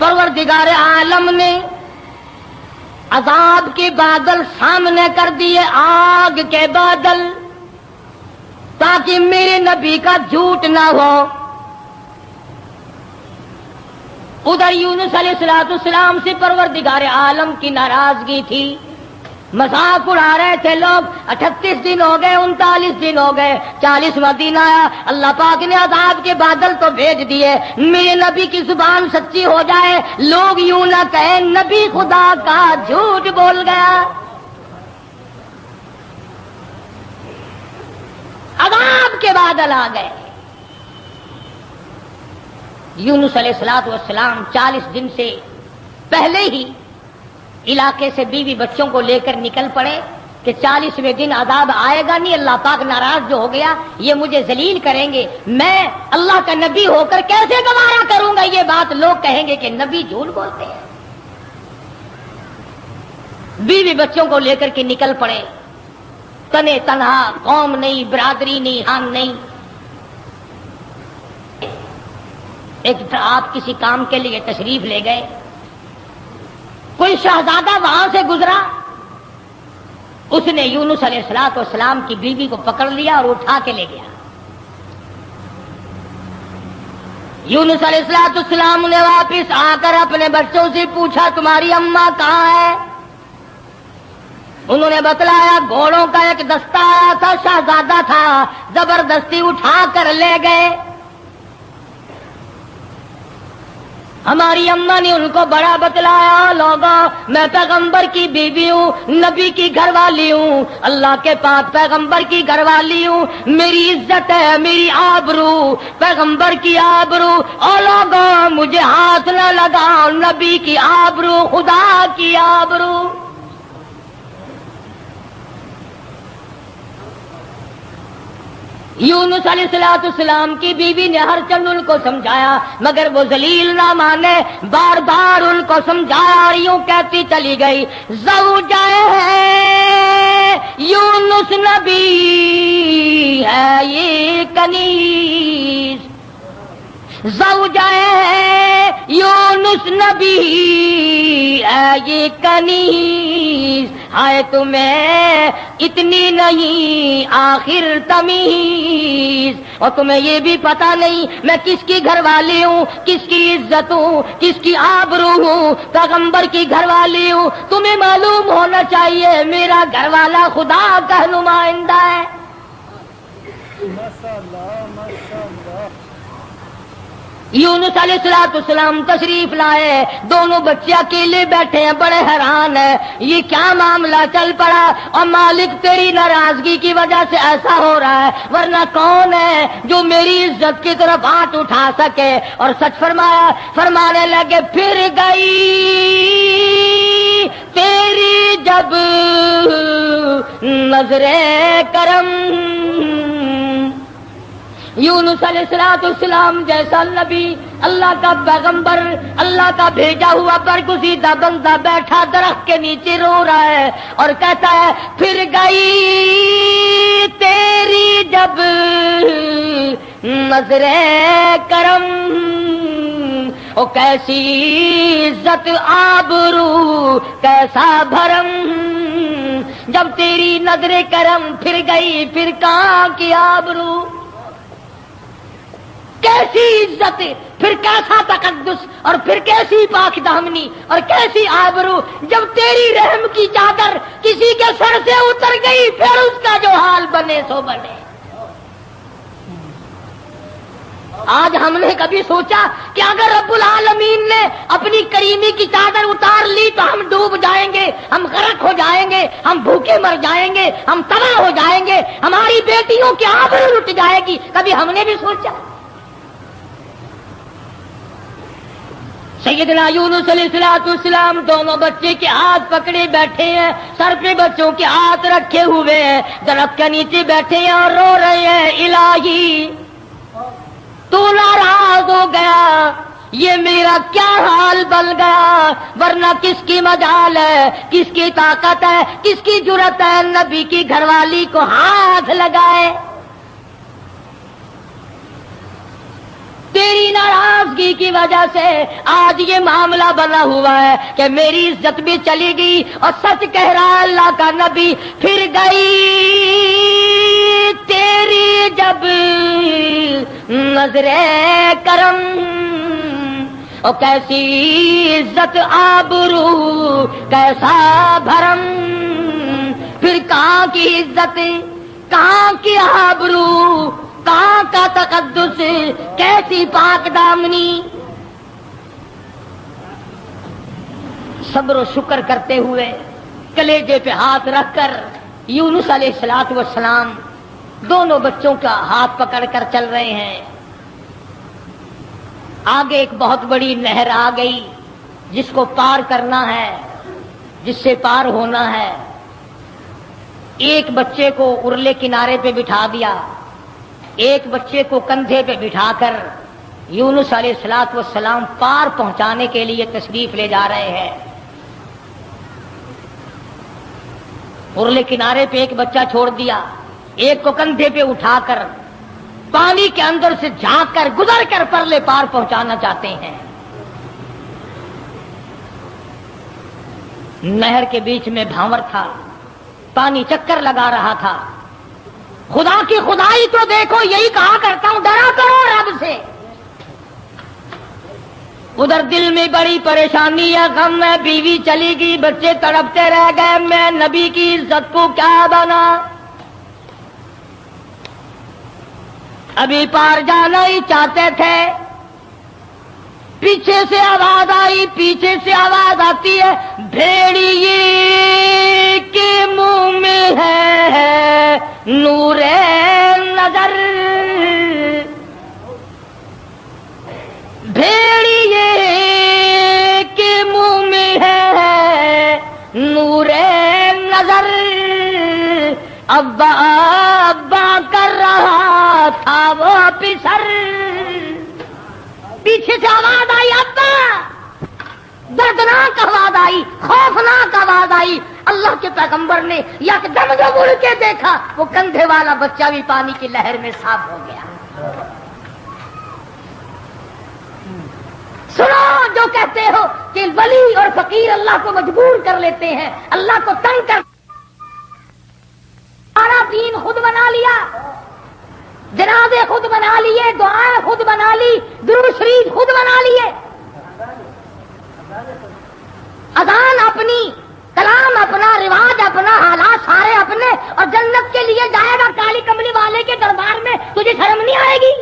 परवरदिगार आलम ने अजाब के बादल सामने कर दिए, आग के बादल, ताकि मेरे नबी का झूठ ना हो। उधर यूनुस अलैहिस्सलाम से परवरदिगार आलम की नाराजगी थी, मजाक उड़ा रहे थे लोग। 38 दिन हो गए, 39 दिन हो गए, 40वां दिन आया, अल्लाह पाक ने अजाब के बादल तो भेज दिए। मेरे नबी की जुबान सच्ची हो जाए, लोग यूं ना कहें नबी खुदा का झूठ बोल गया। अजाब के बादल आ गए। यूनुस अलैहिस्सलाम 40 दिन से पहले ही इलाके से बीवी बच्चों को लेकर निकल पड़े कि 40वें दिन अजाब आएगा नहीं, अल्लाह पाक नाराज जो हो गया, ये मुझे जलील करेंगे, मैं अल्लाह का नबी होकर कैसे गवारा करूंगा ये बात, लोग कहेंगे कि नबी झूठ बोलते हैं। बीवी बच्चों को लेकर के निकल पड़े, तने तनहा, कौम नहीं, बिरादरी नहीं, हम नहीं। एक आप किसी काम के लिए तशरीफ ले गए, कोई शहजादा वहां से गुजरा, उसने यूनुस अलैहिस्सलाम की बीवी को पकड़ लिया और उठा के ले गया। यूनुस अलैहिस्सलाम ने वापिस आकर अपने बच्चों से पूछा, तुम्हारी अम्मा कहाँ है? उन्होंने बतलाया, घोड़ों का एक दस्ता आया था, शहजादा था, जबरदस्ती उठा कर ले गए। हमारी अम्मा ने उनको बड़ा बतलाया, लोगों मैं पैगंबर की बीवी हूँ, नबी की घरवाली हूँ, अल्लाह के पाक पैगंबर की घरवाली हूँ, मेरी इज्जत है, मेरी आबरू, पैगंबर की आबरू, और लोगों मुझे हाथ न लगाओ, नबी की आबरू, खुदा की आबरू। यूनुस अलैहिस्सलाम की बीवी ने हर चंद उनको समझाया, मगर वो जलील ना माने, बार बार उनको समझाया और यूं कहती चली गई, ज़ौजाए यूनुस नबी है ये कनीज, ज़ौजाए यूनुस नबी है ये कनीज, हाय तुम्हें इतनी नहीं आखिर तमीज, और तुम्हें ये भी पता नहीं मैं किसकी घरवाली हूँ, किसकी इज्जत हूँ, किसकी आबरू हूँ, पैगंबर की घरवाली हूँ। तुम्हें मालूम होना चाहिए मेरा घरवाला खुदा का नुमाइंदा है। यूनुस अलैहिस्सलाम तशरीफ लाए, दोनों बच्चे अकेले बैठे हैं, बड़े हैरान है, ये क्या मामला चल पड़ा, और मालिक तेरी नाराजगी की वजह से ऐसा हो रहा है, वरना कौन है जो मेरी इज्जत की तरफ हाथ उठा सके। और सच फरमाया, फरमाने लगे, फिर गई तेरी जब नजरे करम, یونس علیہ السلام جیسا نبی، اللہ کا پیغمبر، اللہ کا بھیجا ہوا برگزیدہ بندہ بیٹھا درخت کے نیچے رو رہا ہے اور کہتا ہے پھر گئی تیری جب نظر کرم، او کیسی عزت آبرو کیسا بھرم، جب تیری نظر کرم پھر گئی پھر کہاں کی آبرو، کیسی عزت، پھر کیسا تقدس، اور پھر کیسی پاک دامنی اور کیسی آبرو، جب تیری رحم کی چادر کسی کے سر سے اتر گئی پھر اس کا جو حال بنے سو بنے۔ آج ہم نے کبھی سوچا کہ اگر رب العالمین نے اپنی کریمی کی چادر اتار لی تو ہم ڈوب جائیں گے، ہم غرق ہو جائیں گے، ہم بھوکے مر جائیں گے، ہم تباہ ہو جائیں گے، ہماری بیٹیوں کی آبرو لٹ جائے گی، کبھی ہم نے بھی سوچا؟ سیدنا یونس علیہ السلام دونوں بچے کے ہاتھ پکڑے بیٹھے ہیں، سر پہ بچوں کے ہاتھ رکھے ہوئے ہیں، درخت کے نیچے بیٹھے ہیں اور رو رہے ہیں الہی تو ناراض ہو گیا، یہ میرا کیا حال بن گیا، ورنہ کس کی مجال ہے، کس کی طاقت ہے، کس کی جرأت ہے نبی کی گھر والی کو ہاتھ لگائے، تیری ناراضگی کی وجہ سے آج یہ معاملہ بنا ہوا ہے کہ میری عزت بھی چلی گئی، اور سچ کہہ رہا اللہ کا نبی پھر گئی تیری جب نظر کرم، اور کیسی عزت آبرو کیسا بھرم، پھر کہاں کی عزت، کہاں کی آبرو، کہاں کا تقدس، کیسی پاک دامنی۔ صبر و شکر کرتے ہوئے کلیجے پہ ہاتھ رکھ کر یونس علیہ السلام دونوں بچوں کا ہاتھ پکڑ کر چل رہے ہیں۔ آگے ایک بہت بڑی نہر آ گئی جس کو پار کرنا ہے، جس سے پار ہونا ہے۔ ایک بچے کو ارلے کنارے پہ بٹھا دیا، ایک بچے کو کندھے پہ بٹھا کر یونس علیہ السلام پار پہنچانے کے لیے تشریف لے جا رہے ہیں۔ ارلے کنارے پہ ایک بچہ چھوڑ دیا، ایک کو کندھے پہ اٹھا کر پانی کے اندر سے جھانک کر گزر کر پرلے پار پہنچانا چاہتے ہیں۔ نہر کے بیچ میں بھانور تھا، پانی چکر لگا رہا تھا۔ خدا کی خدائی تو دیکھو، یہی کہا کرتا ہوں ڈرا کرو رب سے۔ ادھر دل میں بڑی پریشانی ہے، غم ہے، بیوی چلی گئی، بچے تڑپتے رہ گئے، میں نبی کی عزت کو کیا بنا، ابھی پار جانا ہی چاہتے تھے۔ پیچھے سے آواز آئی، پیچھے سے آواز آتی ہے، بھیڑیے کے منہ میں ہے نور نظر، بھیڑیے کے منہ میں ہے نور نظر، ابا ابا کر رہا تھا وہ پسر۔ پیچھے سے آواز آئی، ابا، دردناک آواز آئی، خوفناک آواز آئی۔ اللہ کے پیغمبر نے یکدم جو مڑ کے دیکھا، وہ کندھے والا بچہ بھی پانی کی لہر میں صاف ہو گیا۔ سنو جو کہتے ہو کہ ولی اور فقیر اللہ کو مجبور کر لیتے ہیں، اللہ کو تنگ کر، سارا دین خود بنا لیا، جنازے خود بنا لیے، دعائیں خود بنا لی، درود شریف خود بنا لیے، اذان اپنی، کلام اپنا، رواج اپنا، حالات سارے اپنے، اور جنت کے لیے جائے گا کالی کملی والے کے دربار میں، تجھے شرم نہیں آئے گی؟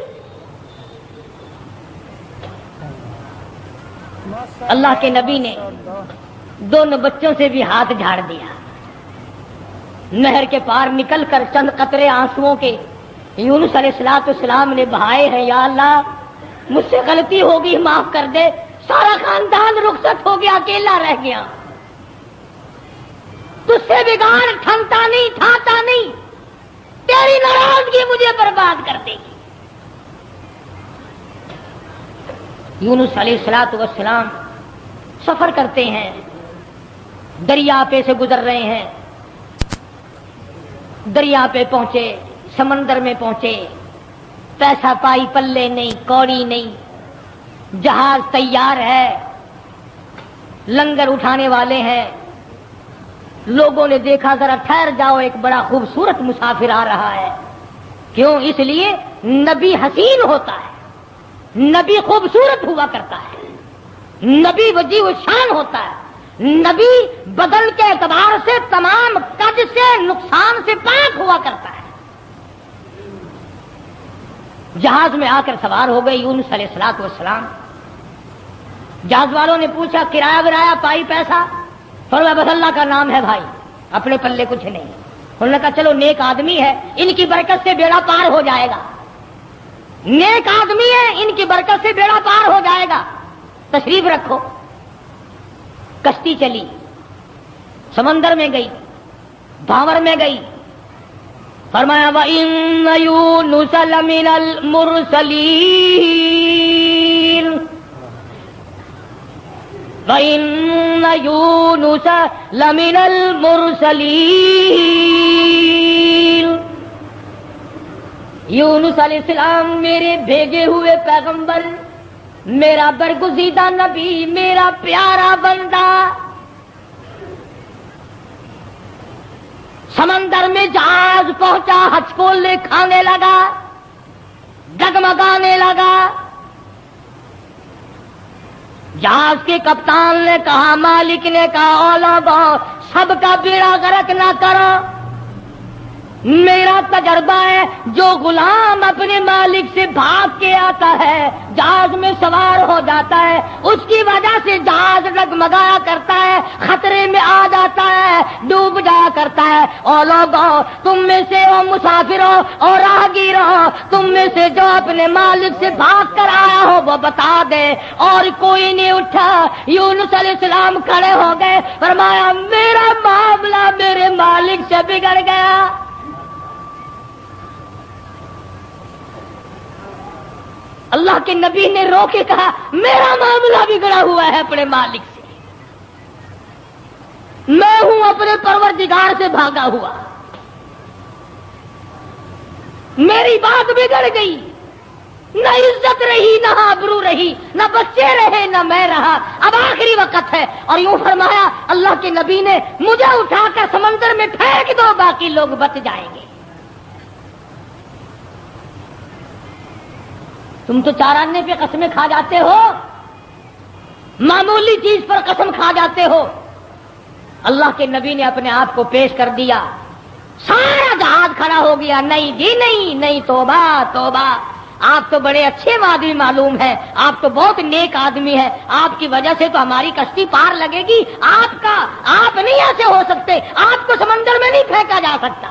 اللہ کے نبی نے دونوں بچوں سے بھی ہاتھ جھاڑ دیا، نہر کے پار نکل کر چند قطرے آنسوؤں کے یونس علیہ السلام نے بہائے ہیں۔ یا اللہ، مجھ سے غلطی ہوگی، معاف کر دے، سارا خاندان رخصت ہو گیا، اکیلا رہ گیا، تجھ سے بگاڑ ٹھنتا نہیں، تھاتا نہیں، تیری ناراضگی مجھے برباد کر دے گی۔ यूनुस अलैहिस्सलाम सफर करते हैं, दरिया पे से गुजर रहे हैं, दरिया पे पहुंचे, समंदर में पहुंचे, पैसा पाई पल्ले नहीं, कौड़ी नहीं, जहाज तैयार है, लंगर उठाने वाले हैं। लोगों ने देखा जरा ठहर जाओ, एक बड़ा खूबसूरत मुसाफिर आ रहा है। क्यों? इसलिए नबी हसीन होता है, नबी खूबसूरत हुआ करता है, नबी वजीह शान होता है, नबी बदन के एतबार से तमाम कद से नुकसान से पाक हुआ करता है। जहाज में आकर सवार हो गए यूनुस अलैहिस्सलाम। जहाज वालों ने पूछा किराया विराया पाई पैसा? फरमाया बस अल्लाह का नाम है भाई, अपने पल्ले कुछ नहीं। उन्होंने कहा चलो नेक आदमी है, इनकी बरकत से बेड़ा पार हो जाएगा, नेक आदमी है, इनकी बरकत से बेड़ा पार हो जाएगा, तशरीफ रखो। कश्ती चली, समंदर में गई, भांवर में गई। फरमाया व इन यूनुस लमिनल मुरसलीन, व इन यूनुस लमिनल मुरसलीन। यूनुस अलैहिस्सलाम मेरे भेजे हुए पैगंबर, मेरा बरगुज़ीदा नबी, मेरा प्यारा बंदा। समंदर में जहाज पहुंचा, हचकोले खाने लगा, डगमगाने लगा। जहाज के कप्तान ने कहा, मालिक ने कहा, ओ लोगों, सबका बेड़ा गर्क ना करो। मेरा तजर्बा है, जो गुलाम अपने मालिक से भाग के आता है, जहाज में सवार हो जाता है, उसकी वजह से जहाज डगमगाया करता है, खतरे में आ जाता है, डूब जाया करता है। और लोगों, तुम में से वो मुसाफिरों और राहगीरों, तुम में से जो अपने मालिक से भाग कर आया हो वो बता दे। और कोई नहीं उठा। यूनुस अलैहिस्सलाम खड़े हो गए, फरमाया मेरा मामला मेरे मालिक से बिगड़ गया। अल्लाह के नबी ने रो के कहा, मेरा मामला बिगड़ा हुआ है अपने मालिक से, मैं हूं अपने परवरदिगार से भागा हुआ, मेरी बात बिगड़ गई, न इज्जत रही, न आबरू रही, न बच्चे रहे, न मैं रहा, अब आखिरी वक्त है। और यूं फरमाया अल्लाह के नबी ने, मुझे उठाकर समंदर में फेंक दो, बाकी लोग बच जाएंगे। तुम तो चारान्ने पे कसमें खा जाते हो, मामूली चीज पर कसम खा जाते हो। अल्लाह के नबी ने अपने आप को पेश कर दिया, सारा जहाज खड़ा हो गया। नहीं जी नहीं, नहीं, तौबा तौबा, आप तो बड़े अच्छे आदमी मालूम है, आप तो बहुत नेक आदमी है, आपकी वजह से तो हमारी कश्ती पार लगेगी। आप नहीं ऐसे हो सकते, आपको समंदर में नहीं फेंका जा सकता।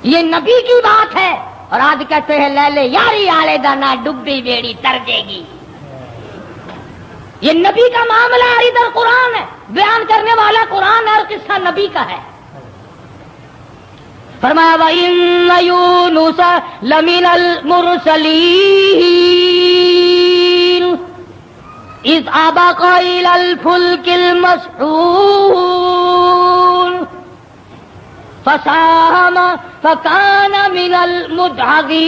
ये नबी की बात है। और आज कहते हैं लैले यारी आले दाना, डुब्बी बेड़ी तर देगी। ये नबी का मामला है, इधर कुरान है, बयान करने वाला कुरान है और किस्सा नबी का है। फरमाया व इन यूनुस लमिनल मुरसलीन इज़ अबक़ा इलल फुल्किल मस्हून फसाहम फकान मिनल मुदहगीन।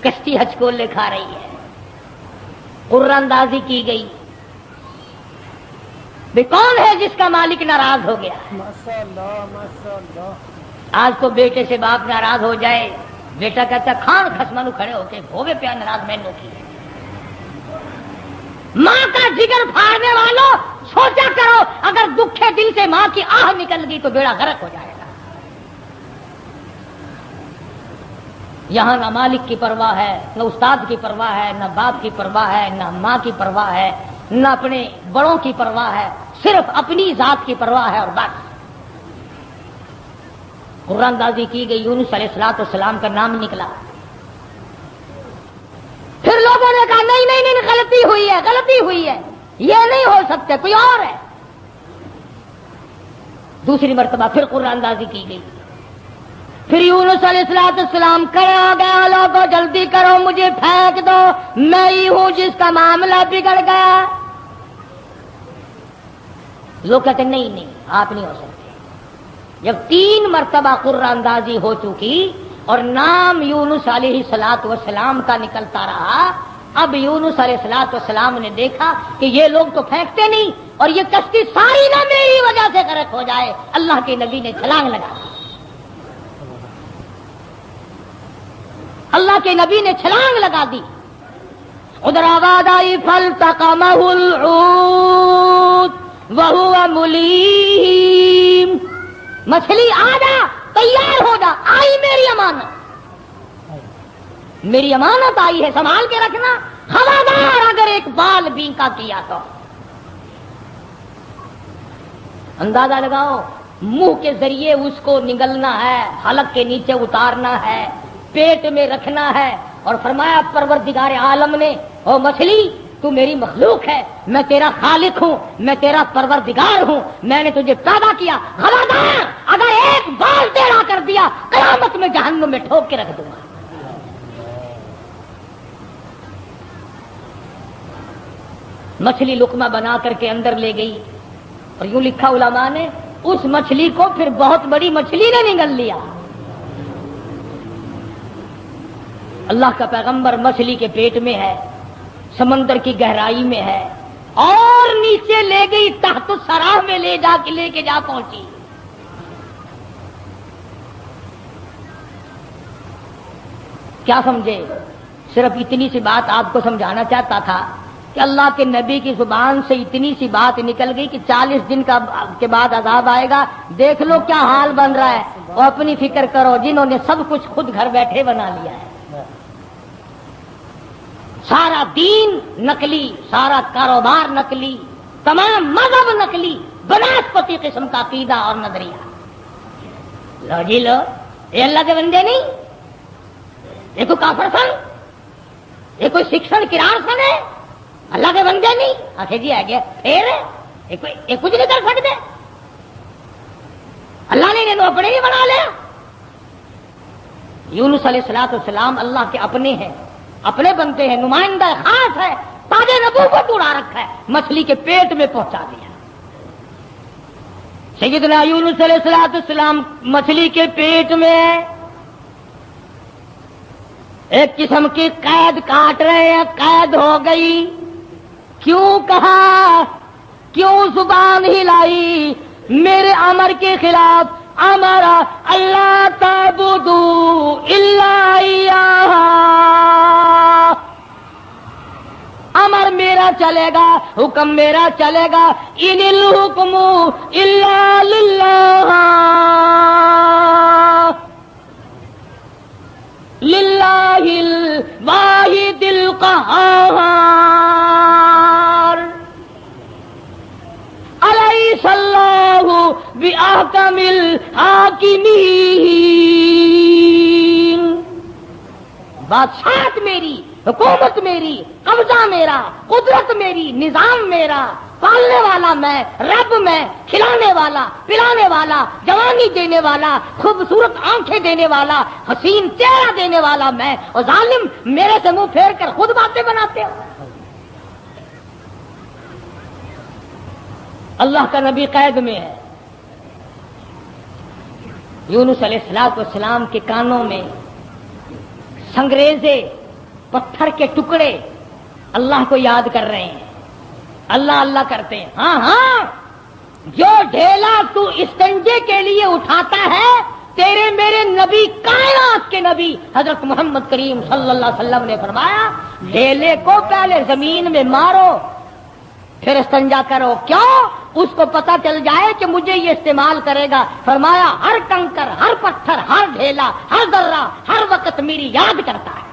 कश्ती हचकोले खा रही है, कुर्रअंदाजी की गई। वे कौन है जिसका मालिक नाराज हो गया? माशाअल्लाह, माशाअल्लाह। आज तो बेटे से बाप नाराज हो जाए, बेटा कहता खान खसमानू खड़े होके होवे प्यार नाराज मैनू की। मां का जिगर फाड़ने वालों, सोचा करो अगर दुखे दिल से मां की आह निकल गई तो बेड़ा गर्क हो जाएगा। यहां न मालिक की परवाह है, न उस्ताद की परवाह है, न बाप की परवाह है, न मां की परवाह है, न अपने बड़ों की परवाह है, सिर्फ अपनी जात की परवाह है और बस। कुर्रअंदाजी की गई, यूनुस अलैहिस्सलाम का नाम निकला। फिर लोगों ने कहा नहीं नहीं नहीं, गलती हुई है, गलती हुई है, ये नहीं हो सकते, कोई और है। दूसरी मर्तबा फिर कुर्रअंदाजी की गई। پھر یونس علیہ السلام کھڑے ہو گئے، لوگوں جلدی کرو مجھے پھینک دو، میں ہی ہوں جس کا معاملہ بگڑ گیا۔ لوگ کہتے نہیں نہیں آپ نہیں ہو سکتے۔ جب 3 مرتبہ قرآن اندازی ہو چکی اور نام یونس علیہ السلام کا نکلتا رہا، اب یونس علیہ السلام نے دیکھا کہ یہ لوگ تو پھینکتے نہیں اور یہ کشتی ساری نہ میری وجہ سے غرق ہو جائے، اللہ کے نبی نے چھلانگ لگا دی۔ اللہ کے نبی نے چھلانگ لگا دی۔ ادھر آواز آئی فالتقمہ الحوت وہو ملیم، مچھلی آ جا، تیار ہو جا، آئی میری امانت، میری امانت آئی ہے، سنبھال کے رکھنا، خبردار اگر ایک بال بھی کا کیا تو۔ اندازہ لگاؤ، منہ کے ذریعے اس کو نگلنا ہے، حلق کے نیچے اتارنا ہے، پیٹ میں رکھنا ہے، اور فرمایا پروردگار عالم نے او مچھلی تو میری مخلوق ہے، میں تیرا خالق ہوں، میں تیرا پروردگار ہوں، میں نے تجھے پیدا کیا، خبردار اگر ایک بال ٹیڑھا کر دیا قیامت میں جہنم میں ٹھوک کے رکھ دوں گا۔ مچھلی لقمہ بنا کر کے اندر لے گئی، اور یوں لکھا علماء نے اس مچھلی کو پھر بہت بڑی مچھلی نے نگل لیا۔ اللہ کا پیغمبر مچھلی کے پیٹ میں ہے، سمندر کی گہرائی میں ہے، اور نیچے لے گئی تحت الثری میں لے کے جا پہنچی۔ کیا سمجھے؟ صرف اتنی سی بات آپ کو سمجھانا چاہتا تھا کہ اللہ کے نبی کی زبان سے اتنی سی بات نکل گئی کہ 40 دن کے بعد عذاب آئے گا، دیکھ لو کیا حال بن رہا ہے، اور اپنی فکر کرو جنہوں نے سب کچھ خود گھر بیٹھے بنا لیا ہے، سارا دین نقلی، سارا کاروبار نقلی، تمام مذہب نقلی، بنسپتی قسم کا عقیدہ اور نظریہ۔ لو جی لو، یہ اللہ کے بندے نہیں، یہ کوئی کافر سن، یہ کوئی شکشن کرار سن ہے، اللہ کے بندے نہیں۔ آخر جی آ گیا پھر یہ کچھ نہیں کر سکتے، اللہ نے انہیں اپنے ہی بنا لیا۔ یونس علیہ السلام اللہ کے اپنے ہیں، اپنے بنتے ہیں، نمائندہ خاص ہے، تاج نبوت اڑا رکھا ہے، مچھلی کے پیٹ میں پہنچا دیا۔ سیدنا یونس علیہ السلام مچھلی کے پیٹ میں ایک قسم کی قید کاٹ رہے ہیں، قید ہو گئی۔ کیوں کہا، کیوں زبان ہلائی میرے امر کے خلاف؟ امر اللہ تعبدوا الا ایاہ، امر میرا چلے گا، حکم میرا چلے گا، ان الحکم الا للہ، للہ الواحد القہار، الیس اللہ بأحکم الحاکمین۔ بادشاہت میری، حکومت میری، قبضہ میرا، قدرت میری، نظام میرا، پالنے والا میں، رب میں، کھلانے والا، پلانے والا، جوانی دینے والا، خوبصورت آنکھیں دینے والا، حسین چہرہ دینے والا میں، اور ظالم میرے سے منہ پھیر کر خود باتیں بناتے ہو۔ اللہ کا نبی قید میں ہے۔ یونس علیہ السلام کے کانوں میں سنگریزے، پتھر کے ٹکڑے اللہ کو یاد کر رہے ہیں، اللہ اللہ کرتے ہیں۔ ہاں ہاں، جو ڈھیلا تو استنجے کے لیے اٹھاتا ہے، تیرے میرے نبی، کائنات کے نبی حضرت محمد کریم صلی اللہ علیہ وسلم نے فرمایا ڈھیلے کو پہلے زمین میں مارو پھر استنجا کرو۔ کیوں؟ اس کو پتا چل جائے کہ مجھے یہ استعمال کرے گا۔ فرمایا ہر کنکر، ہر پتھر، ہر ڈھیلا، ہر ذرہ ہر وقت میری یاد کرتا ہے۔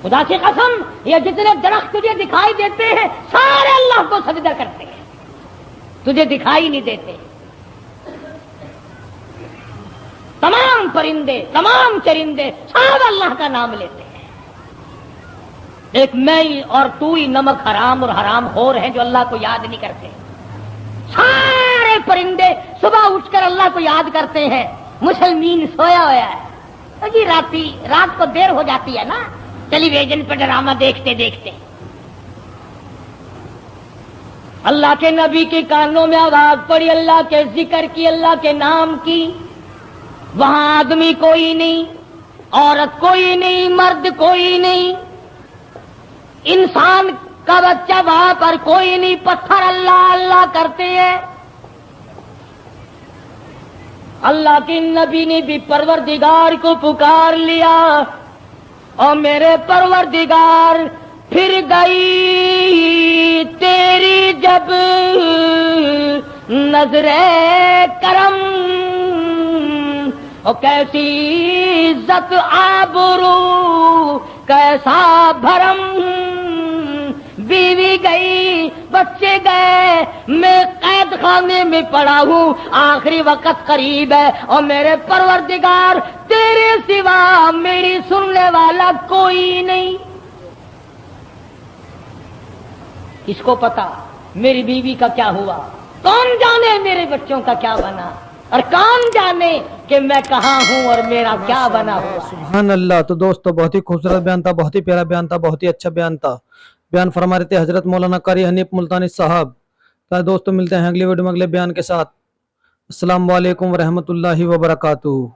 خدا کی قسم، یہ جتنے درخت تجھے دکھائی دیتے ہیں سارے اللہ کو سجدہ کرتے ہیں، تجھے دکھائی نہیں دیتے۔ تمام پرندے، تمام چرندے سب اللہ کا نام لیتے ہیں۔ ایک میں اور تو ہی نمک حرام اور حرام خور ہیں جو اللہ کو یاد نہیں کرتے۔ سارے پرندے सुबह उठकर अल्लाह को याद करते हैं, मुसलमान सोया हुआ है। तो जी रात को देर हो जाती है ना, टेलीविजन पर ड्रामा देखते देखते। अल्लाह के नबी के कानों में आवाज पड़ी, अल्लाह के जिक्र की, अल्लाह के नाम की। वहां आदमी कोई नहीं, औरत कोई नहीं, मर्द कोई नहीं, इंसान का बच्चा वहां पर कोई नहीं, पत्थर अल्लाह अल्लाह करते हैं। अल्लाह के नबी ने भी परवरदिगार को पुकार लिया, और मेरे परवरदिगार फिर गई तेरी जब नजरे करम, और कैसी इज्जत आबरू कैसा भरम। बीवी गई, बच्चे गए, मैं कैद खाने में पड़ा हूँ, आखिरी वक्त करीब है, और मेरे परवरदिगार तेरे सिवा मेरी सुनने वाला कोई नहीं। किसको पता मेरी बीवी का क्या हुआ, कौन जाने मेरे बच्चों का क्या बना, और कौन जाने कि मैं कहाँ हूँ और मेरा क्या बना हुआ। सुभान अल्लाह। तो दोस्तों बहुत ही खूबसूरत बयान था, बहुत ही प्यारा बयान था, बहुत ही अच्छा बयान था। बयान फरमा रहे थे हजरत मौलाना कारी हनीफ मुल्तानी साहब। तो दोस्तों मिलते हैं अगली वीडियो में अगले बयान के साथ। अस्सलाम वालेकुम व रहमतुल्लाहि व बरकातुहू।